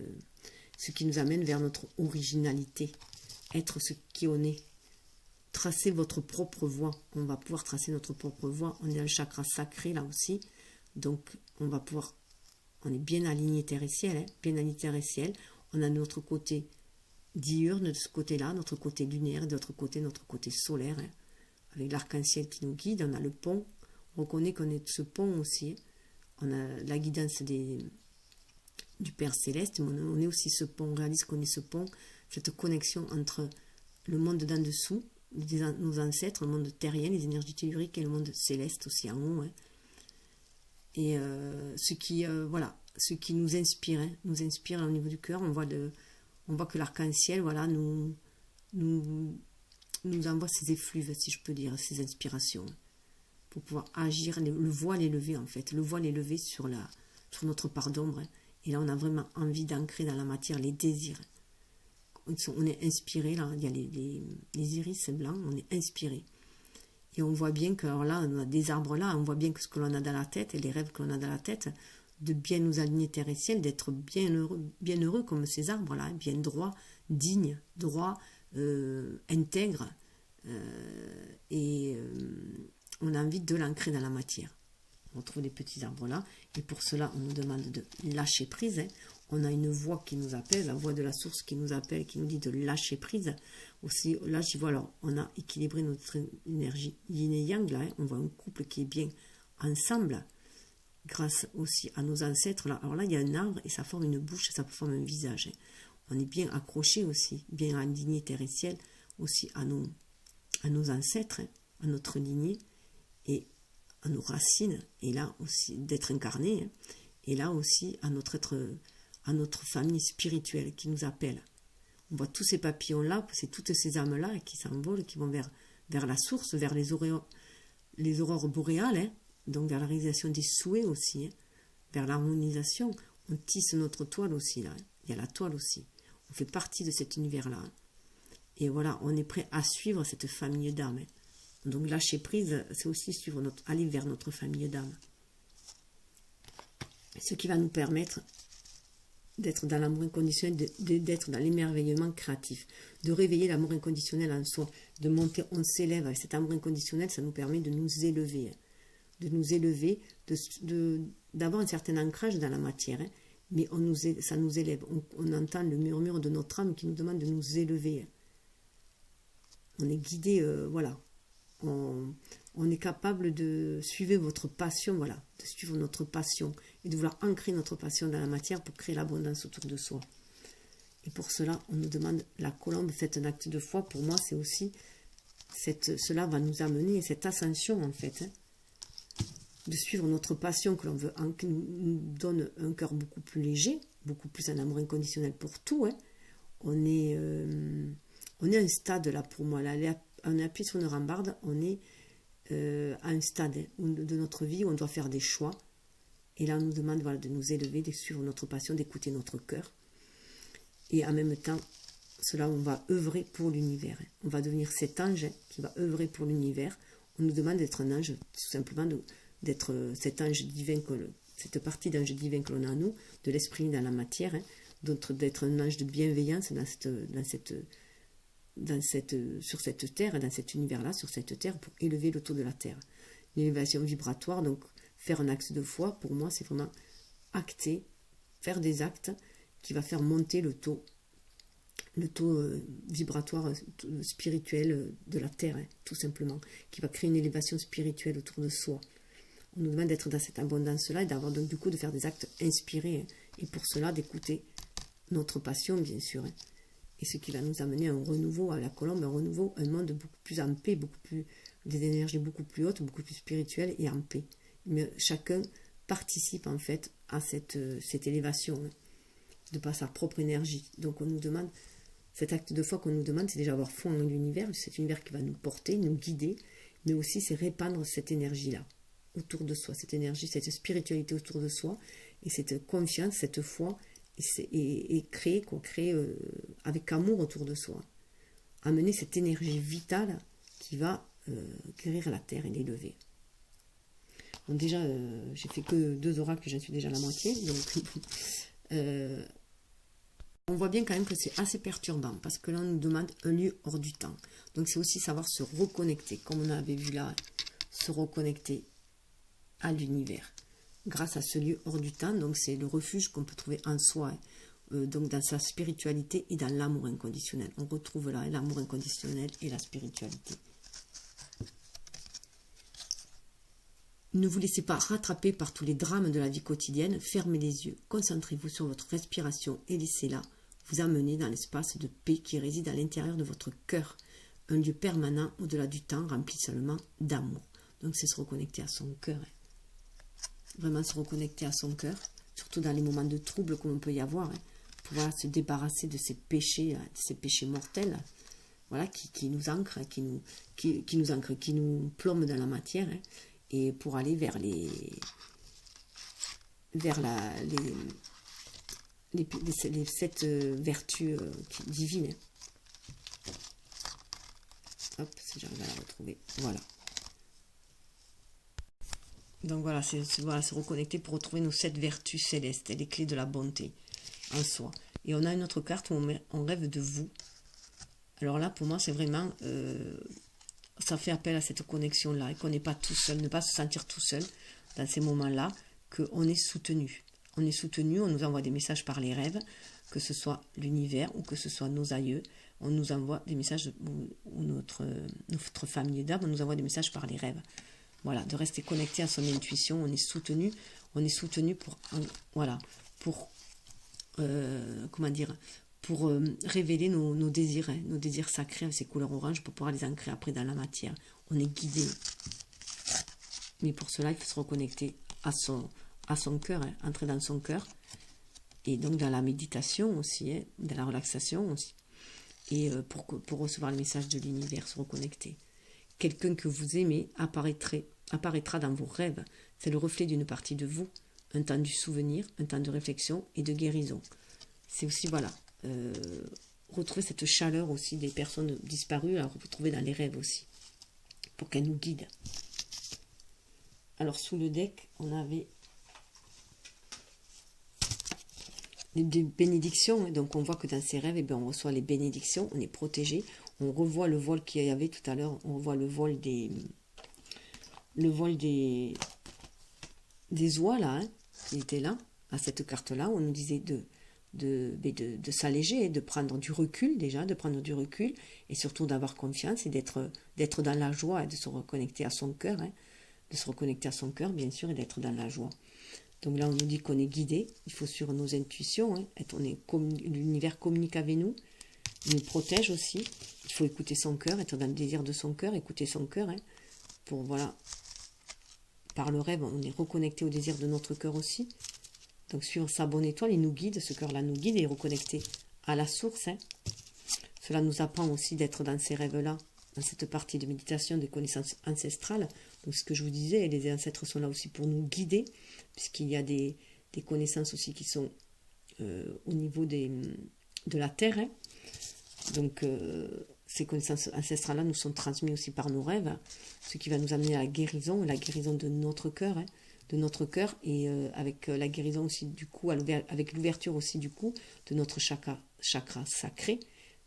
ce qui nous amène vers notre originalité, être ce qui on est. Tracer votre propre voie, on va pouvoir tracer notre propre voie, on est dans le chakra sacré là aussi, donc on va pouvoir, on est bien aligné terre et ciel, hein, bien aligné terre et ciel, on a notre côté diurne de ce côté-là, notre côté lunaire, et de l'autre côté, notre côté solaire, hein, avec l'arc-en-ciel qui nous guide, on a le pont, on reconnaît qu'on est ce pont aussi, hein, on a la guidance du Père Céleste, mais on est aussi ce pont, on réalise qu'on est ce pont, cette connexion entre le monde d'en dessous, nos ancêtres, le monde terrien, les énergies telluriques et le monde céleste aussi en haut, hein. Et ce qui nous inspire, hein, nous inspire au niveau du cœur, on voit que l'arc-en-ciel, voilà, nous envoie ses effluves, si je peux dire, ses inspirations, pour pouvoir agir, le voile est levé en fait, le voile est levé sur notre part d'ombre, hein. Et là on a vraiment envie d'ancrer dans la matière les désirs. On est inspiré, là, il y a les iris blancs, on est inspiré. Et on voit bien que, alors là, on a des arbres là, on voit bien que ce que l'on a dans la tête, et les rêves que l'on a dans la tête, de bien nous aligner terre et ciel, d'être bien heureux comme ces arbres-là, bien droit, digne, droit, intègre, on a envie de l'ancrer dans la matière. On trouve des petits arbres là, et pour cela, on nous demande de lâcher prise, hein. On a une voix qui nous appelle, la voix de la source qui nous appelle, qui nous dit de lâcher prise. Aussi, là, j'y vois, alors, on a équilibré notre énergie yin et yang, là, hein. On voit un couple qui est bien ensemble, grâce aussi à nos ancêtres. Là. Alors là, il y a un arbre et ça forme une bouche, ça forme un visage, hein. On est bien accroché aussi, bien aligné terre et ciel, aussi à nos ancêtres, hein, à notre lignée et à nos racines, et là aussi d'être incarné, hein, et là aussi à notre famille spirituelle qui nous appelle. On voit tous ces papillons-là, c'est toutes ces âmes-là qui s'envolent, qui vont vers la source, vers les aurores boréales, hein, donc vers la réalisation des souhaits aussi, hein, vers l'harmonisation. On tisse notre toile aussi, là, hein. Il y a la toile aussi. On fait partie de cet univers-là, hein. Et voilà, on est prêt à suivre cette famille d'âmes, hein. Donc lâcher prise, c'est aussi aller vers notre famille d'âmes. Ce qui va nous permettre d'être dans l'amour inconditionnel, d'être dans l'émerveillement créatif, de réveiller l'amour inconditionnel en soi, de monter, on s'élève. Avec cet amour inconditionnel, ça nous permet de nous élever, d'avoir un certain ancrage dans la matière, hein, mais ça nous élève. On entend le murmure de notre âme qui nous demande de nous élever. On est guidé, voilà. On est capable de suivre votre passion, voilà, de suivre notre passion et de vouloir ancrer notre passion dans la matière pour créer l'abondance autour de soi. Et pour cela, on nous demande la colombe, faites un acte de foi. Pour moi, c'est aussi cela va nous amener cette ascension en fait, hein, de suivre notre passion que l'on veut, qui nous donne un cœur beaucoup plus léger, beaucoup plus un amour inconditionnel pour tout, hein. On est à un stade là pour moi, là, on appuie sur une rambarde, on est à un stade de notre vie où on doit faire des choix. Et là, on nous demande, voilà, de nous élever, de suivre notre passion, d'écouter notre cœur. Et en même temps, cela, on va œuvrer pour l'univers. On va devenir cet ange qui va œuvrer pour l'univers. On nous demande d'être un ange, tout simplement d'être cet ange divin, cette partie d'ange divin que l'on a en nous, de l'esprit dans la matière, hein, d'être un ange de bienveillance sur cette terre, dans cet univers-là, sur cette terre, pour élever le taux de la terre. L'élévation vibratoire, donc faire un axe de foi, pour moi, c'est vraiment acter, faire des actes qui va faire monter le taux le taux vibratoire spirituel de la Terre, hein, tout simplement, qui va créer une élévation spirituelle autour de soi. On nous demande d'être dans cette abondance-là et d'avoir donc du coup de faire des actes inspirés, hein, et pour cela d'écouter notre passion, bien sûr, hein, et ce qui va nous amener à un renouveau, à la colombe, un renouveau, un monde beaucoup plus en paix, beaucoup plus, des énergies beaucoup plus hautes, beaucoup plus spirituelles et en paix. Mais chacun participe en fait à cette élévation, hein, de par sa propre énergie. Donc on nous demande, cet acte de foi qu'on nous demande, c'est déjà avoir foi en l'univers, cet univers qui va nous porter, nous guider, mais aussi c'est répandre cette énergie-là autour de soi, cette énergie, cette spiritualité autour de soi, et cette confiance, cette foi, et créer, avec amour autour de soi. Amener cette énergie vitale qui va guérir la terre et l'élever. Donc déjà, j'ai fait que 2 oracles, j'en suis déjà à la moitié, donc on voit bien quand même que c'est assez perturbant, parce que là on nous demande un lieu hors du temps. Donc c'est aussi savoir se reconnecter, comme on avait vu là, se reconnecter à l'univers, grâce à ce lieu hors du temps. Donc c'est le refuge qu'on peut trouver en soi, donc dans sa spiritualité et dans l'amour inconditionnel. On retrouve là l'amour inconditionnel et la spiritualité. Ne vous laissez pas rattraper par tous les drames de la vie quotidienne, fermez les yeux, concentrez-vous sur votre respiration et laissez-la vous amener dans l'espace de paix qui réside à l'intérieur de votre cœur, un lieu permanent au-delà du temps rempli seulement d'amour. Donc c'est se reconnecter à son cœur, hein. Vraiment se reconnecter à son cœur, surtout dans les moments de trouble comme on peut y avoir, hein, pouvoir se débarrasser de ces péchés mortels, voilà, qui nous ancrent, qui nous plombe dans la matière, hein, et pour aller vers les 7 vertus divines. Hop, si j'arrive à la retrouver, voilà. Donc voilà, c'est se reconnecter pour retrouver nos 7 vertus célestes, les clés de la bonté en soi. Et on a une autre carte où on rêve de vous. Alors là, pour moi, c'est vraiment, ça fait appel à cette connexion-là, et qu'on n'est pas tout seul, ne pas se sentir tout seul dans ces moments-là, qu'on est soutenu. On est soutenu, on nous envoie des messages par les rêves, que ce soit l'univers ou que ce soit nos aïeux. On nous envoie des messages, ou notre famille d'âme, on nous envoie des messages par les rêves. Voilà, de rester connecté à son intuition, on est soutenu pour, voilà, pour, comment dire, pour révéler nos désirs, hein, nos désirs sacrés avec ces couleurs oranges, pour pouvoir les ancrer après dans la matière. On est guidé. Mais pour cela, il faut se reconnecter à son cœur, hein, entrer dans son cœur, et donc dans la méditation aussi, hein, dans la relaxation aussi, et pour recevoir le message de l'univers, se reconnecter. Quelqu'un que vous aimez apparaîtra dans vos rêves. C'est le reflet d'une partie de vous, un temps du souvenir, un temps de réflexion et de guérison. C'est aussi, voilà, retrouver cette chaleur aussi des personnes disparues, à retrouver dans les rêves aussi, pour qu'elles nous guident. Alors sous le deck, on avait des bénédictions, donc on voit que dans ces rêves, eh bien, on reçoit les bénédictions, on est protégé, on revoit le vol qu'il y avait tout à l'heure, on revoit le vol des oies là, hein, qui étaient là, à cette carte-là, où on nous disait de s'alléger, de prendre du recul déjà, de prendre du recul, et surtout d'avoir confiance et d'être dans la joie, et de se reconnecter à son cœur, hein, de se reconnecter à son cœur, bien sûr, et d'être dans la joie. Donc là, on nous dit qu'on est guidé, il faut suivre nos intuitions, hein, l'univers communique avec nous, il nous protège aussi, il faut écouter son cœur, être dans le désir de son cœur, écouter son cœur, hein, pour, voilà, par le rêve, on est reconnecté au désir de notre cœur aussi. Donc suivre sa bonne étoile, il nous guide, ce cœur-là nous guide et est reconnecté à la source, hein. Cela nous apprend aussi d'être dans ces rêves-là, dans cette partie de méditation des connaissances ancestrales. Donc ce que je vous disais, les ancêtres sont là aussi pour nous guider, puisqu'il y a des connaissances aussi qui sont au niveau de la terre, hein. Donc ces connaissances ancestrales-là nous sont transmises aussi par nos rêves, ce qui va nous amener à la guérison de notre cœur, hein, et avec la guérison aussi du coup, avec l'ouverture aussi du coup de notre chakra sacré,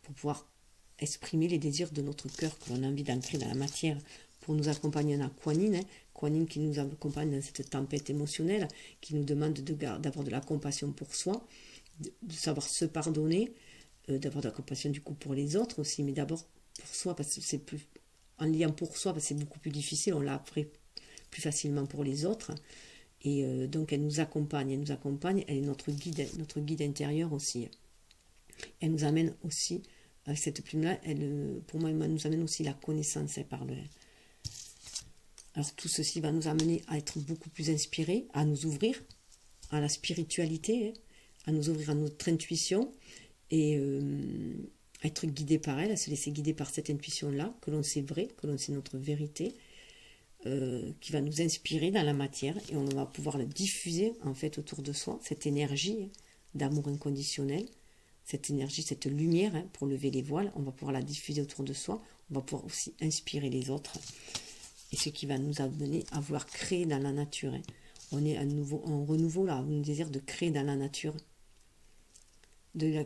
pour pouvoir exprimer les désirs de notre cœur que l'on a envie d'ancrer dans la matière. Pour nous accompagner, on a Kuan Yin, hein, Kuan Yin qui nous accompagne dans cette tempête émotionnelle, qui nous demande d'avoir de la compassion pour soi, de savoir se pardonner, d'avoir de la compassion du coup pour les autres aussi, mais d'abord pour soi, parce que c'est plus... En liant pour soi, parce que c'est beaucoup plus difficile, on l'a appris plus facilement pour les autres. Et donc elle nous accompagne, elle est notre guide intérieur aussi. Elle nous amène aussi, avec cette plume-là, pour moi, elle nous amène aussi la connaissance, elle parle. Alors tout ceci va nous amener à être beaucoup plus inspirés, à nous ouvrir à la spiritualité, à nous ouvrir à notre intuition et à être guidés par elle, à se laisser guider par cette intuition-là, que l'on sait vrai, que l'on sait notre vérité, qui va nous inspirer dans la matière et on va pouvoir la diffuser en fait autour de soi, cette énergie d'amour inconditionnel, cette énergie, cette lumière pour lever les voiles, on va pouvoir la diffuser autour de soi, on va pouvoir aussi inspirer les autres et ce qui va nous amener à vouloir créer dans la nature. On est à nouveau en renouveau là, on désire de créer dans la nature,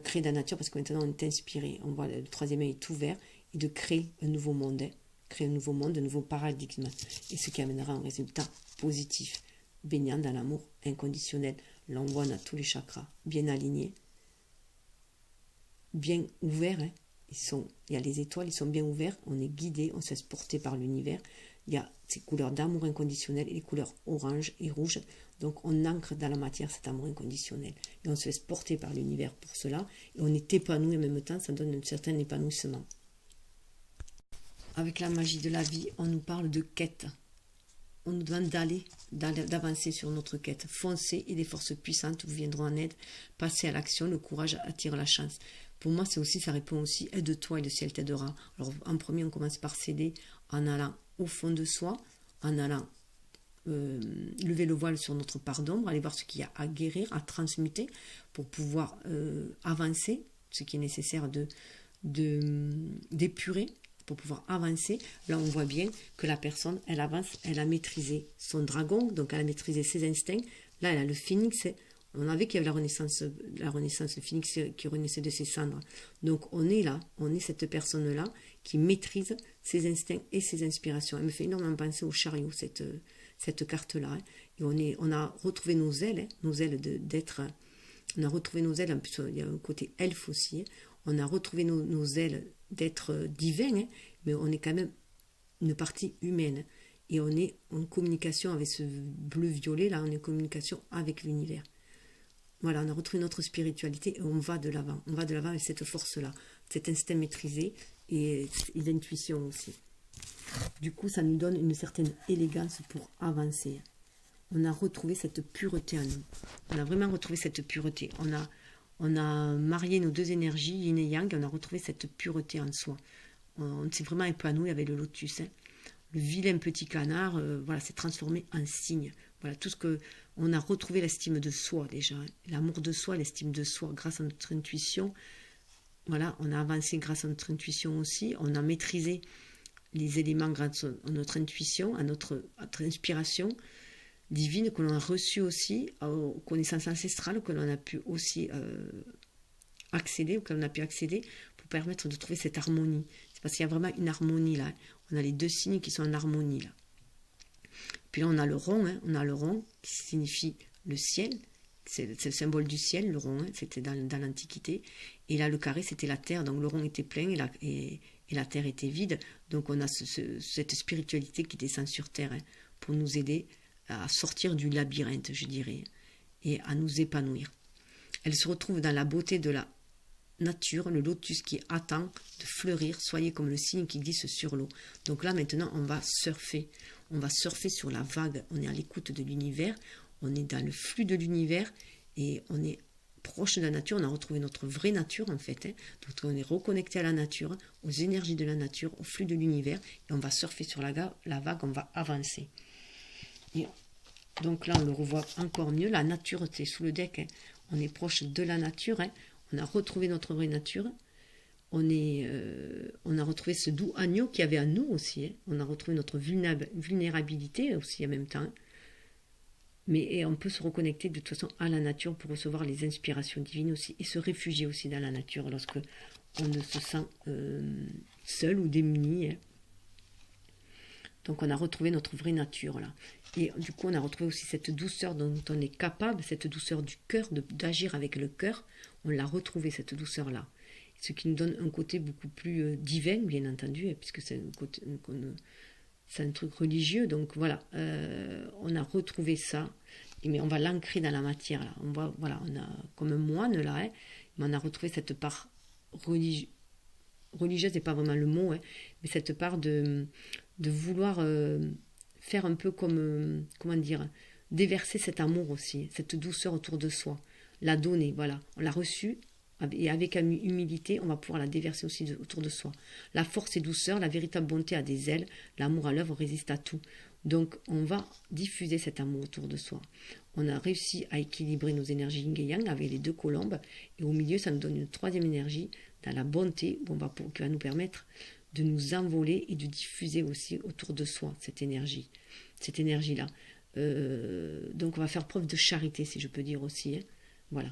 créer dans la nature parce que maintenant on est inspiré, on voit le troisième œil est ouvert et de créer un nouveau monde. Créer un nouveau monde, un nouveau paradigme, et ce qui amènera un résultat positif, baignant dans l'amour inconditionnel. L'envoi à tous les chakras, bien alignés, bien ouverts. Il y a les étoiles, ils sont bien ouverts, on est guidé, on se laisse porter par l'univers. Il y a ces couleurs d'amour inconditionnel et les couleurs orange et rouge. Donc on ancre dans la matière cet amour inconditionnel. Et on se laisse porter par l'univers pour cela. Et on est épanoui en même temps, ça donne un certain épanouissement. Avec la magie de la vie, on nous parle de quête. On nous demande d'avancer sur notre quête. Foncez et des forces puissantes vous viendront en aide. Passez à l'action, le courage attire la chance. Pour moi, ça répond aussi, aide-toi et le ciel t'aidera. Alors en premier, on commence par s'aider en allant au fond de soi, en allant lever le voile sur notre part d'ombre, aller voir ce qu'il y a à guérir, à transmuter pour pouvoir avancer, ce qui est nécessaire d'épurer. Pour pouvoir avancer, là on voit bien que la personne, elle avance, elle a maîtrisé son dragon, donc elle a maîtrisé ses instincts. Là, elle a le phénix. On avait qu'il y avait la renaissance, le phénix qui renaissait de ses cendres. Donc on est là, on est cette personne-là qui maîtrise ses instincts et ses inspirations. Elle me fait énormément penser au chariot, cette carte-là. Et on a retrouvé nos ailes d'être... On a retrouvé nos ailes, en plus il y a un côté elfe aussi. On a retrouvé nos ailes d'être divin, mais on est quand même une partie humaine. Et on est en communication avec ce bleu-violet, là, on est en communication avec l'univers. Voilà, on a retrouvé notre spiritualité et on va de l'avant. On va de l'avant avec cette force-là, cet instinct maîtrisé et l'intuition aussi. Du coup, ça nous donne une certaine élégance pour avancer. On a retrouvé cette pureté en nous. On a vraiment retrouvé cette pureté. On a marié nos deux énergies, yin et yang, et on a retrouvé cette pureté en soi. On s'est vraiment épanoui avec le lotus. Le vilain petit canard, voilà, s'est transformé en cygne. Voilà, tout ce que... On a retrouvé l'estime de soi déjà. L'amour de soi, l'estime de soi, grâce à notre intuition. Voilà, on a avancé grâce à notre intuition aussi. On a maîtrisé les éléments grâce à notre intuition, à notre inspiration divine que l'on a reçue aussi, aux connaissances ancestrales que l'on a pu aussi accéder, auxquelles on a pu accéder pour permettre de trouver cette harmonie. C'est parce qu'il y a vraiment une harmonie là. On a les deux signes qui sont en harmonie là. Puis là on a le rond, qui signifie le ciel. C'est le symbole du ciel, le rond, c'était dans l'Antiquité. Et là le carré c'était la terre, donc le rond était plein et la terre était vide. Donc on a cette spiritualité qui descend sur terre pour nous aider à sortir du labyrinthe, je dirais, et à nous épanouir. Elle se retrouve dans la beauté de la nature, le lotus qui attend de fleurir, soyez comme le cygne qui glisse sur l'eau. Donc là maintenant on va surfer sur la vague, on est à l'écoute de l'univers, on est dans le flux de l'univers et on est proche de la nature, on a retrouvé notre vraie nature en fait, donc on est reconnecté à la nature, aux énergies de la nature, au flux de l'univers et on va surfer sur la vague, on va avancer. Et donc là on le revoit encore mieux, la nature c'est sous le deck, on est proche de la nature, on a retrouvé notre vraie nature, on a retrouvé ce doux agneau qu'il y avait en nous aussi, on a retrouvé notre vulnérabilité aussi en même temps, mais on peut se reconnecter de toute façon à la nature pour recevoir les inspirations divines aussi et se réfugier aussi dans la nature lorsque on ne se sent seul ou démuni. Donc on a retrouvé notre vraie nature là. Et du coup on a retrouvé aussi cette douceur dont on est capable, cette douceur du cœur, d'agir avec le cœur. On l'a retrouvée cette douceur là. ce qui nous donne un côté beaucoup plus divin, bien entendu, puisque c'est un truc religieux. Donc voilà, on a retrouvé ça, mais on va l'ancrer dans la matière. Là. On va, voilà, on a comme un moine là, hein, mais on a retrouvé cette part religieuse, n'est pas vraiment le mot, hein, mais cette part de vouloir faire un peu comme, comment dire, déverser cet amour aussi, cette douceur autour de soi, la donner, voilà, on l'a reçue, et avec humilité, on va pouvoir la déverser aussi autour de soi. La force et douceur, la véritable bonté a des ailes, l'amour à l'œuvre résiste à tout. Donc, on va diffuser cet amour autour de soi. On a réussi à équilibrer nos énergies yin et yang avec les deux colombes, et au milieu, ça nous donne une troisième énergie, dans la bonté, qui va nous permettre de nous envoler et de diffuser aussi autour de soi cette énergie-là. Donc, on va faire preuve de charité, si je peux dire aussi. Hein. Voilà.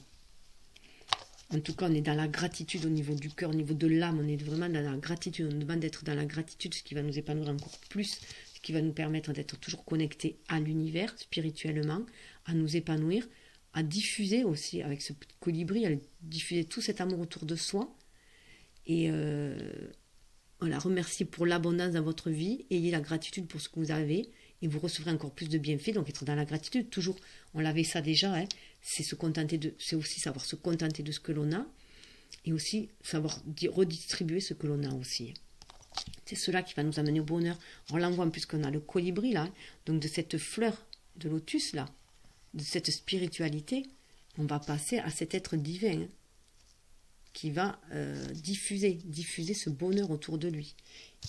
En tout cas, on est dans la gratitude au niveau du cœur, au niveau de l'âme, on est vraiment dans la gratitude. On demande d'être dans la gratitude, ce qui va nous épanouir encore plus, ce qui va nous permettre d'être toujours connectés à l'univers, spirituellement, à nous épanouir, à diffuser aussi avec ce petit colibri, à diffuser tout cet amour autour de soi. Et voilà, remerciez pour l'abondance dans votre vie, ayez la gratitude pour ce que vous avez, et vous recevrez encore plus de bienfaits. Donc être dans la gratitude, toujours, on l'avait ça déjà, hein, c'est aussi savoir se contenter de ce que l'on a, et aussi savoir redistribuer ce que l'on a aussi. C'est cela qui va nous amener au bonheur. On l'envoie puisqu'on a le colibri là, donc de cette fleur de lotus là, de cette spiritualité, on va passer à cet être divin, hein, qui va diffuser ce bonheur autour de lui.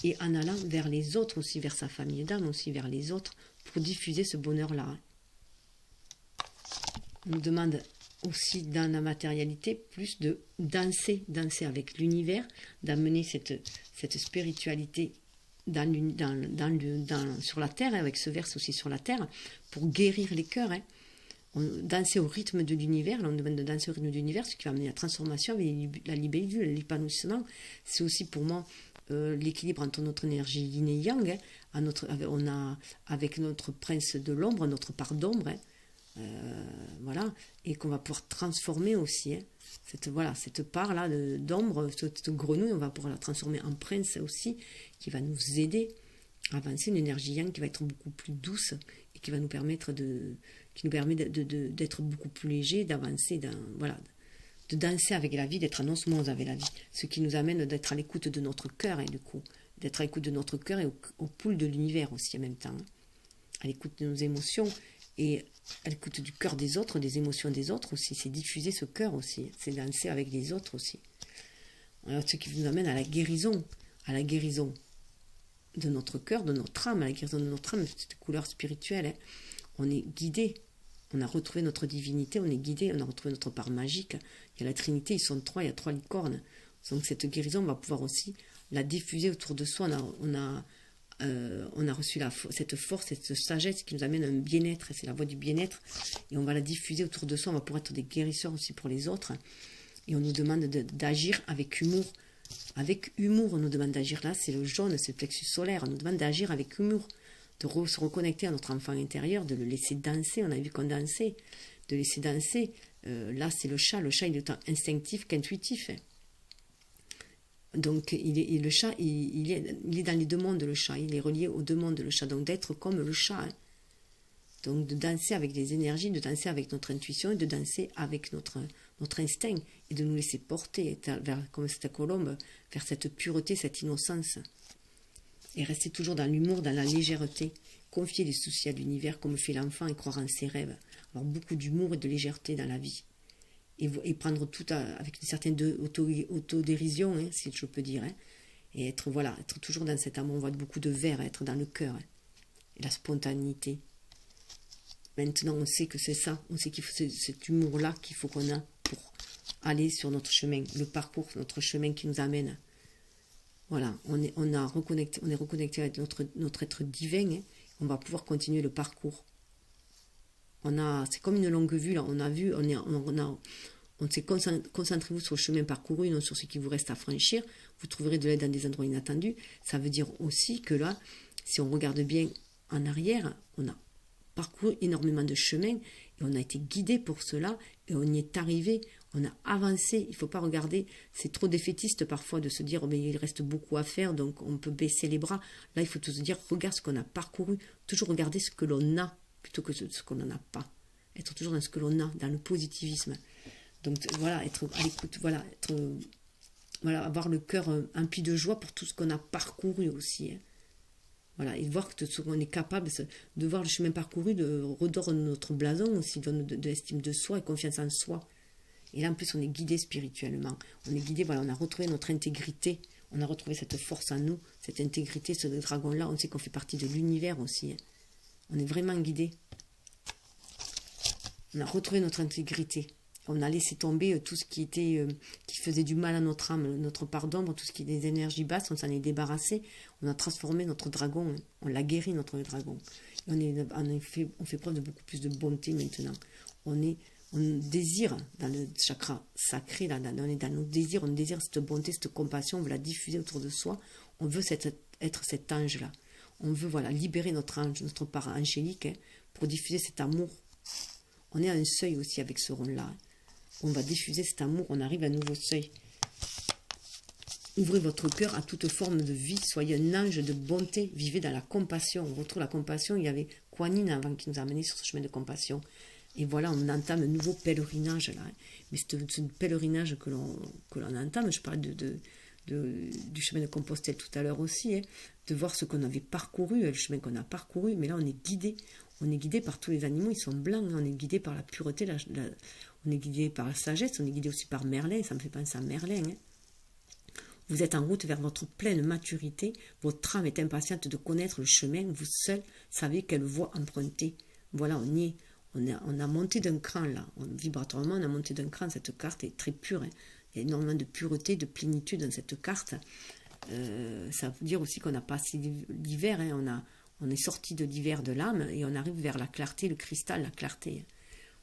Et en allant vers les autres aussi, vers sa famille d'âme aussi, vers les autres, pour diffuser ce bonheur-là. Hein. On nous demande aussi dans la matérialité plus de danser avec l'univers, d'amener cette spiritualité sur la terre, avec ce verse aussi sur la terre, pour guérir les cœurs. Hein. Danser au rythme de l'univers, là on demande de danser au rythme de l'univers, ce qui va amener la transformation, la libellule, l'épanouissement. C'est aussi pour moi l'équilibre entre notre énergie yin et yang. Hein. On a avec notre prince de l'ombre, notre part d'ombre, hein. Voilà, et qu'on va pouvoir transformer aussi. Hein. Cette part-là d'ombre, cette grenouille, on va pouvoir la transformer en prince aussi, qui va nous aider à avancer, une énergie yang qui va être beaucoup plus douce et qui va nous permettre d'être beaucoup plus léger, d'avancer, de danser avec la vie, d'être en osmose avec la vie, ce qui nous amène d'être à l'écoute de notre cœur, et du coup, d'être à l'écoute de notre cœur et au pouls de l'univers aussi en même temps, hein. À l'écoute de nos émotions et à l'écoute du cœur des autres, des émotions des autres aussi, c'est diffuser ce cœur aussi, c'est danser avec les autres aussi. Alors, ce qui nous amène à la guérison de notre cœur, de notre âme, à la guérison de notre âme, cette couleur spirituelle, hein. On est guidé, on a retrouvé notre divinité, on est guidé, on a retrouvé notre part magique. Il y a la Trinité, ils sont trois, il y a 3 licornes. Donc cette guérison, on va pouvoir aussi la diffuser autour de soi. On a reçu cette force, cette sagesse qui nous amène à un bien-être, c'est la voie du bien-être, et on va la diffuser autour de soi, on va pouvoir être des guérisseurs aussi pour les autres. Et on nous demande d'agir avec humour. Avec humour, on nous demande d'agir là, c'est le jaune, c'est le plexus solaire, on nous demande d'agir avec humour, de se reconnecter à notre enfant intérieur, de le laisser danser, on a vu qu'on dansait, de laisser danser. Là c'est le chat il est autant instinctif qu'intuitif. Hein. Donc le chat, il est dans les deux mondes, le chat, il est relié aux deux mondes, le chat, donc d'être comme le chat. Hein. Donc de danser avec les énergies, de danser avec notre intuition, et de danser avec notre instinct, et de nous laisser porter comme cette colombe, vers cette pureté, cette innocence. Et rester toujours dans l'humour, dans la légèreté. Confier les soucis à l'univers comme fait l'enfant et croire en ses rêves. Avoir beaucoup d'humour et de légèreté dans la vie. Et prendre tout avec une certaine autodérision, hein, si je peux dire. Hein. Et être toujours dans cet amour. On voit beaucoup de verre, être dans le cœur. Hein. Et la spontanéité. Maintenant, on sait que c'est ça. On sait qu'il faut cet humour-là qu'il faut qu'on a pour aller sur notre chemin. Le parcours, notre chemin qui nous amène. Voilà, on est reconnecté avec notre être divin, hein. On va pouvoir continuer le parcours. C'est comme une longue vue, là. On s'est concentrez-vous sur le chemin parcouru, non sur ce qui vous reste à franchir. Vous trouverez de l'aide dans des endroits inattendus. Ça veut dire aussi que là, si on regarde bien en arrière, on a parcouru énormément de chemins et on a été guidé pour cela et on y est arrivé. On a avancé, il ne faut pas regarder, c'est trop défaitiste parfois de se dire, oh, mais il reste beaucoup à faire, donc on peut baisser les bras. Là, il faut tout se dire, regarde ce qu'on a parcouru, toujours regarder ce que l'on a, plutôt que ce qu'on n'en a pas. Être toujours dans ce que l'on a, dans le positivisme. Donc voilà, être à l'écoute, voilà, voilà, avoir le cœur empli de joie pour tout ce qu'on a parcouru aussi. Hein. Voilà, et voir que ce qu'on est capable de voir le chemin parcouru, de redore notre blason aussi, donne de l'estime de soi et confiance en soi. Et là, en plus, on est guidé spirituellement. On est guidé, voilà, on a retrouvé notre intégrité. On a retrouvé cette force en nous, cette intégrité, ce dragon-là. On sait qu'on fait partie de l'univers aussi. Hein. On est vraiment guidé. On a retrouvé notre intégrité. On a laissé tomber tout ce qui était, qui faisait du mal à notre âme, notre part d'ombre, tout ce qui est des énergies basses. On s'en est débarrassé. On a transformé notre dragon. On l'a guéri, notre dragon. Et on fait preuve de beaucoup plus de bonté maintenant. On désire dans le chakra sacré, on est dans nos désirs, on désire cette bonté, cette compassion, on veut la diffuser autour de soi, on veut être cet ange-là. On veut voilà, libérer notre ange, notre part angélique, hein, pour diffuser cet amour. On est à un seuil aussi avec ce rond-là. Hein. On va diffuser cet amour, on arrive à un nouveau seuil. Ouvrez votre cœur à toute forme de vie, soyez un ange de bonté, vivez dans la compassion. On retrouve la compassion, il y avait Kuan Yin avant qui nous a amenés sur ce chemin de compassion. Et voilà, on entame un nouveau pèlerinage là. Mais ce pèlerinage que l'on entame, je parlais du chemin de Compostelle tout à l'heure aussi, hein, de voir ce qu'on avait parcouru, le chemin qu'on a parcouru, mais là on est guidé. On est guidé par tous les animaux, ils sont blancs, hein, on est guidé par la pureté, on est guidé par la sagesse, on est guidé aussi par Merlin, ça me fait penser à Merlin. Hein. Vous êtes en route vers votre pleine maturité, votre âme est impatiente de connaître le chemin, vous seul savez quelle voie emprunter. Voilà, on y est. On a monté d'un cran là, vibratoirement on a monté d'un cran, cette carte est très pure, hein. Il y a énormément de pureté, de plénitude dans cette carte. Ça veut dire aussi qu'on a passé l'hiver, hein. On est sorti de l'hiver de l'âme et on arrive vers la clarté, le cristal, la clarté.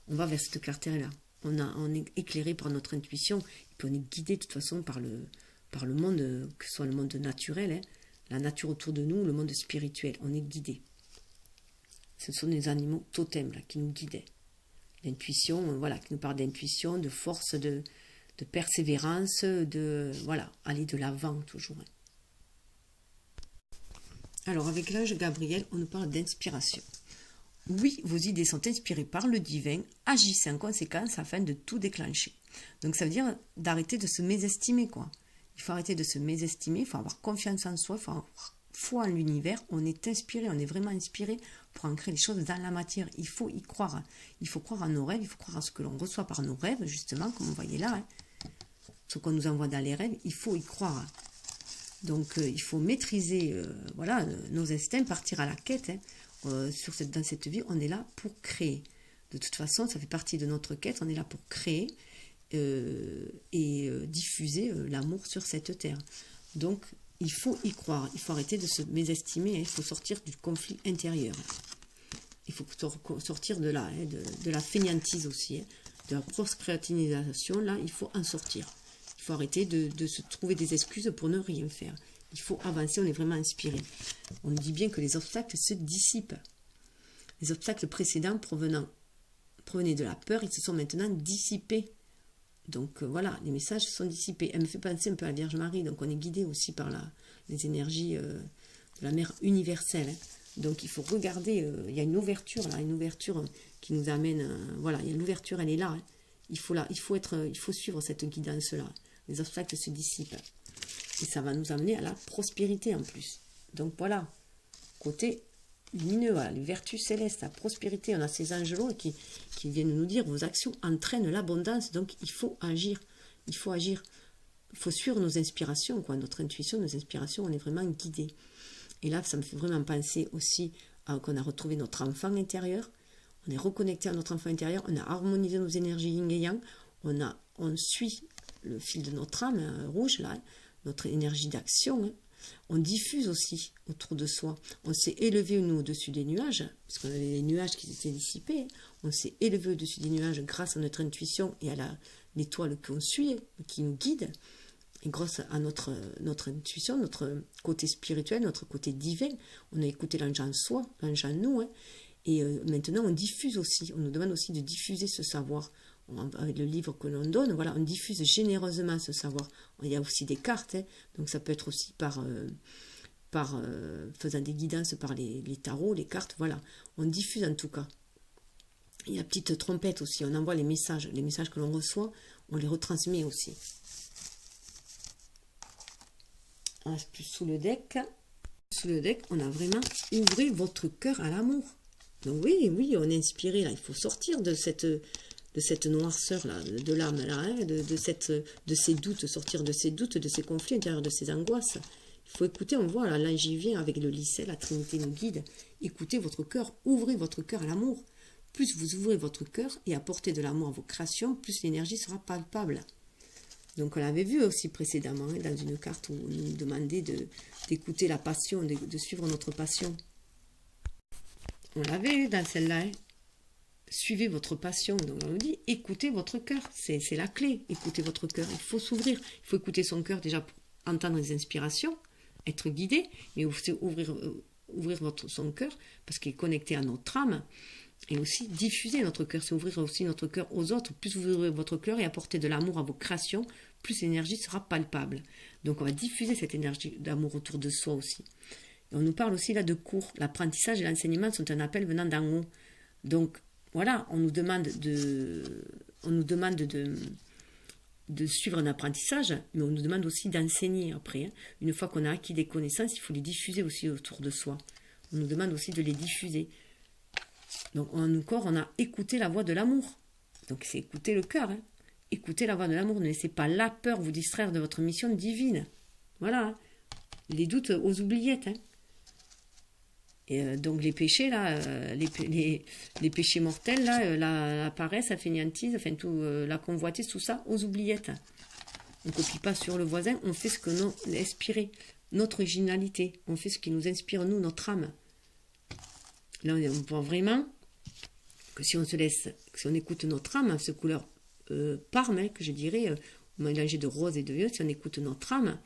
On va vers cette clarté-là. On est éclairé par notre intuition et puis on est guidé de toute façon par le monde, que ce soit le monde naturel, hein, la nature autour de nous, le monde spirituel. On est guidé. Ce sont des animaux totems là, qui nous guidaient. L'intuition, voilà, qui nous parle d'intuition, de force, de persévérance, de voilà, aller de l'avant toujours. Alors avec l'ange Gabriel, on nous parle d'inspiration. Oui, vos idées sont inspirées par le divin, agissez en conséquence afin de tout déclencher. Donc ça veut dire d'arrêter de se mésestimer, quoi. Il faut arrêter de se mésestimer, il faut avoir confiance en soi, il faut avoir foi en l'univers, on est inspiré, on est vraiment inspiré pour ancrer les choses dans la matière. Il faut y croire. Il faut croire à nos rêves, il faut croire à ce que l'on reçoit par nos rêves, justement, comme vous voyez là. Hein. Ce qu'on nous envoie dans les rêves, il faut y croire. Donc, il faut maîtriser voilà, nos instincts, partir à la quête. Hein. Dans cette vie, on est là pour créer. De toute façon, ça fait partie de notre quête, on est là pour créer et diffuser l'amour sur cette terre. Donc, il faut y croire, il faut arrêter de se mésestimer, hein. Il faut sortir du conflit intérieur. Il faut sortir de la fainéantise aussi, hein. De la procrastinisation, là, il faut en sortir. Il faut arrêter de se trouver des excuses pour ne rien faire. Il faut avancer, on est vraiment inspiré. On nous dit bien que les obstacles se dissipent. Les obstacles précédents provenaient de la peur, ils se sont maintenant dissipés. Donc voilà, les messages sont dissipés. Elle me fait penser un peu à la Vierge Marie, donc on est guidé aussi par les énergies de la mère universelle. Hein. Donc il faut regarder, il y a une ouverture là, une ouverture qui nous amène, voilà, l'ouverture elle est là. Hein. Il faut suivre cette guidance-là. Les obstacles se dissipent. Et ça va nous amener à la prospérité en plus. Donc voilà, côté lumineux, voilà, les vertus célestes, la prospérité. On a ces angelots qui viennent nous dire vos actions entraînent l'abondance, donc il faut agir. Il faut agir. Il faut suivre nos inspirations, quoi, notre intuition, nos inspirations, on est vraiment guidé. Et là, ça me fait vraiment penser aussi qu'on a retrouvé notre enfant intérieur, on est reconnecté à notre enfant intérieur, on a harmonisé nos énergies yin et yang, on suit le fil de notre âme rouge, là, notre énergie d'action, hein. On diffuse aussi autour de soi. On s'est élevé, nous, au-dessus des nuages, parce qu'on avait les nuages qui étaient dissipés. On s'est élevé au-dessus des nuages grâce à notre intuition et à l'étoile qu'on suit, qui nous guide. Et grâce à notre intuition, notre côté spirituel, notre côté divin, on a écouté l'ange en soi, l'ange en nous. Hein, et maintenant, on diffuse aussi. On nous demande aussi de diffuser ce savoir avec le livre que l'on donne, voilà, on diffuse généreusement ce savoir. Il y a aussi des cartes, hein, donc ça peut être aussi par faisant des guidances par les tarots, les cartes, voilà. On diffuse en tout cas. Il y a la petite trompette aussi, on envoie les messages que l'on reçoit, on les retransmet aussi. Plus sous le deck. Sous le deck, on a vraiment ouvrez votre cœur à l'amour. Donc oui, on est inspiré là. Il faut sortir de cette noirceur là, de l'âme là, hein, de ces doutes, sortir de ces doutes, de ces conflits intérieurs, de ces angoisses. Il faut écouter. On voit là j'y viens avec le lycée, la Trinité nous guide. Écoutez votre cœur, ouvrez votre cœur à l'amour. Plus vous ouvrez votre cœur et apportez de l'amour à vos créations, plus l'énergie sera palpable. Donc on l'avait vu aussi précédemment, hein, dans une carte où on nous demandait d'écouter la passion, de suivre notre passion. On l'avait eu dans celle-là. Hein. Suivez votre passion. Donc on nous dit, écoutez votre cœur. C'est la clé, écoutez votre cœur. Il faut s'ouvrir. Il faut écouter son cœur déjà pour entendre les inspirations, être guidé, mais aussi ouvrir son cœur parce qu'il est connecté à notre âme. Et aussi diffuser notre cœur, c'est ouvrir aussi notre cœur aux autres. Plus vous ouvrez votre cœur et apportez de l'amour à vos créations, plus l'énergie sera palpable. Donc on va diffuser cette énergie d'amour autour de soi aussi. Et on nous parle aussi là de cours. L'apprentissage et l'enseignement sont un appel venant d'en haut. Donc voilà, on nous demande de suivre un apprentissage, mais on nous demande aussi d'enseigner après. Hein. Une fois qu'on a acquis des connaissances, il faut les diffuser aussi autour de soi. On nous demande aussi de les diffuser. Donc, encore, on a écouté la voix de l'amour. Donc, c'est écouter le cœur. Hein. Écoutez la voix de l'amour. Ne laissez pas la peur vous distraire de votre mission divine. Voilà. Hein. Les doutes aux oubliettes. Hein. Et donc, les péchés, là, les péchés mortels, là, la paresse, la fainéantise, enfin, tout, la convoitise, tout ça, aux oubliettes. On ne copie pas sur le voisin. On fait ce que nous inspire, notre originalité. On fait ce qui nous inspire, nous, notre âme. Là, on voit vraiment que si on se laisse, si on écoute notre âme, ce couleur parme, hein, que je dirais, mélangé de rose et de violet, si on écoute notre âme,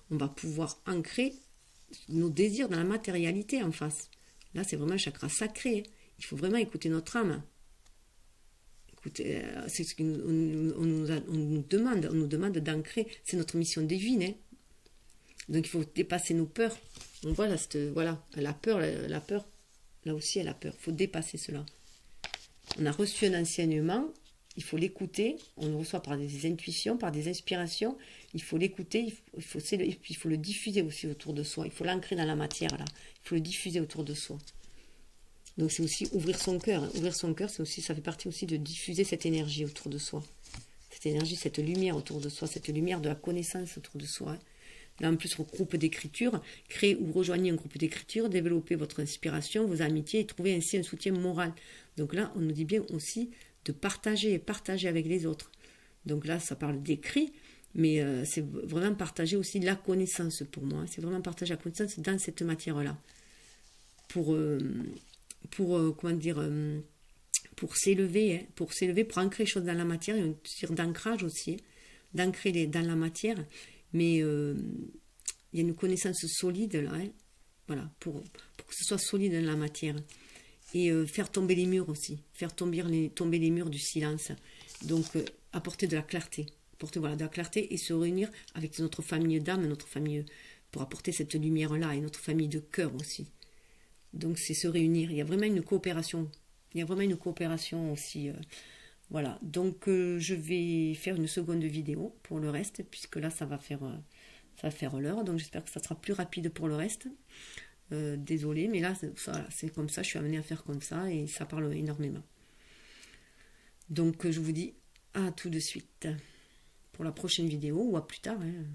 on va pouvoir ancrer nos désirs dans la matérialité en face. Là, c'est vraiment un chakra sacré. Hein. Il faut vraiment écouter notre âme. Écoutez, c'est ce qu'on nous demande. On nous demande d'ancrer. C'est notre mission divine. Hein. Donc, il faut dépasser nos peurs. On voit là, voilà, la peur. Là aussi, elle a peur. Il faut dépasser cela. On a reçu un enseignement. Il faut l'écouter. On le reçoit par des intuitions, par des inspirations. Il faut l'écouter. Il faut le diffuser aussi autour de soi. Il faut l'ancrer dans la matière, là. Il faut le diffuser autour de soi. Donc, c'est aussi ouvrir son cœur. Ouvrir son cœur, ça fait partie aussi de diffuser cette énergie autour de soi. Cette énergie, cette lumière autour de soi. Cette lumière de la connaissance autour de soi. Là, en plus, au groupe d'écriture, créez ou rejoignez un groupe d'écriture, développez votre inspiration, vos amitiés et trouvez ainsi un soutien moral. Donc là, on nous dit bien aussi de partager avec les autres. Donc là, ça parle d'écrit, mais c'est vraiment partager aussi la connaissance pour moi. C'est vraiment partager la connaissance dans cette matière-là. Pour s'élever, hein, pour ancrer les choses dans la matière, il y a une sorte d'ancrage aussi, d'ancrer dans la matière. Mais il y a une connaissance solide là, hein, voilà, pour que ce soit solide dans la matière. Et faire tomber les murs aussi, faire tomber les murs du silence. Donc apporter de la clarté, de la clarté et se réunir avec notre famille d'âme, notre famille, pour apporter cette lumière-là et notre famille de cœur aussi. Donc c'est se réunir, il y a vraiment une coopération. Aussi. Voilà, donc je vais faire une seconde vidéo pour le reste, puisque là ça va faire l'heure, donc j'espère que ça sera plus rapide pour le reste. Désolée, mais là c'est comme ça, je suis amenée à faire comme ça et ça parle énormément. Donc je vous dis à tout de suite pour la prochaine vidéo ou à plus tard. Hein.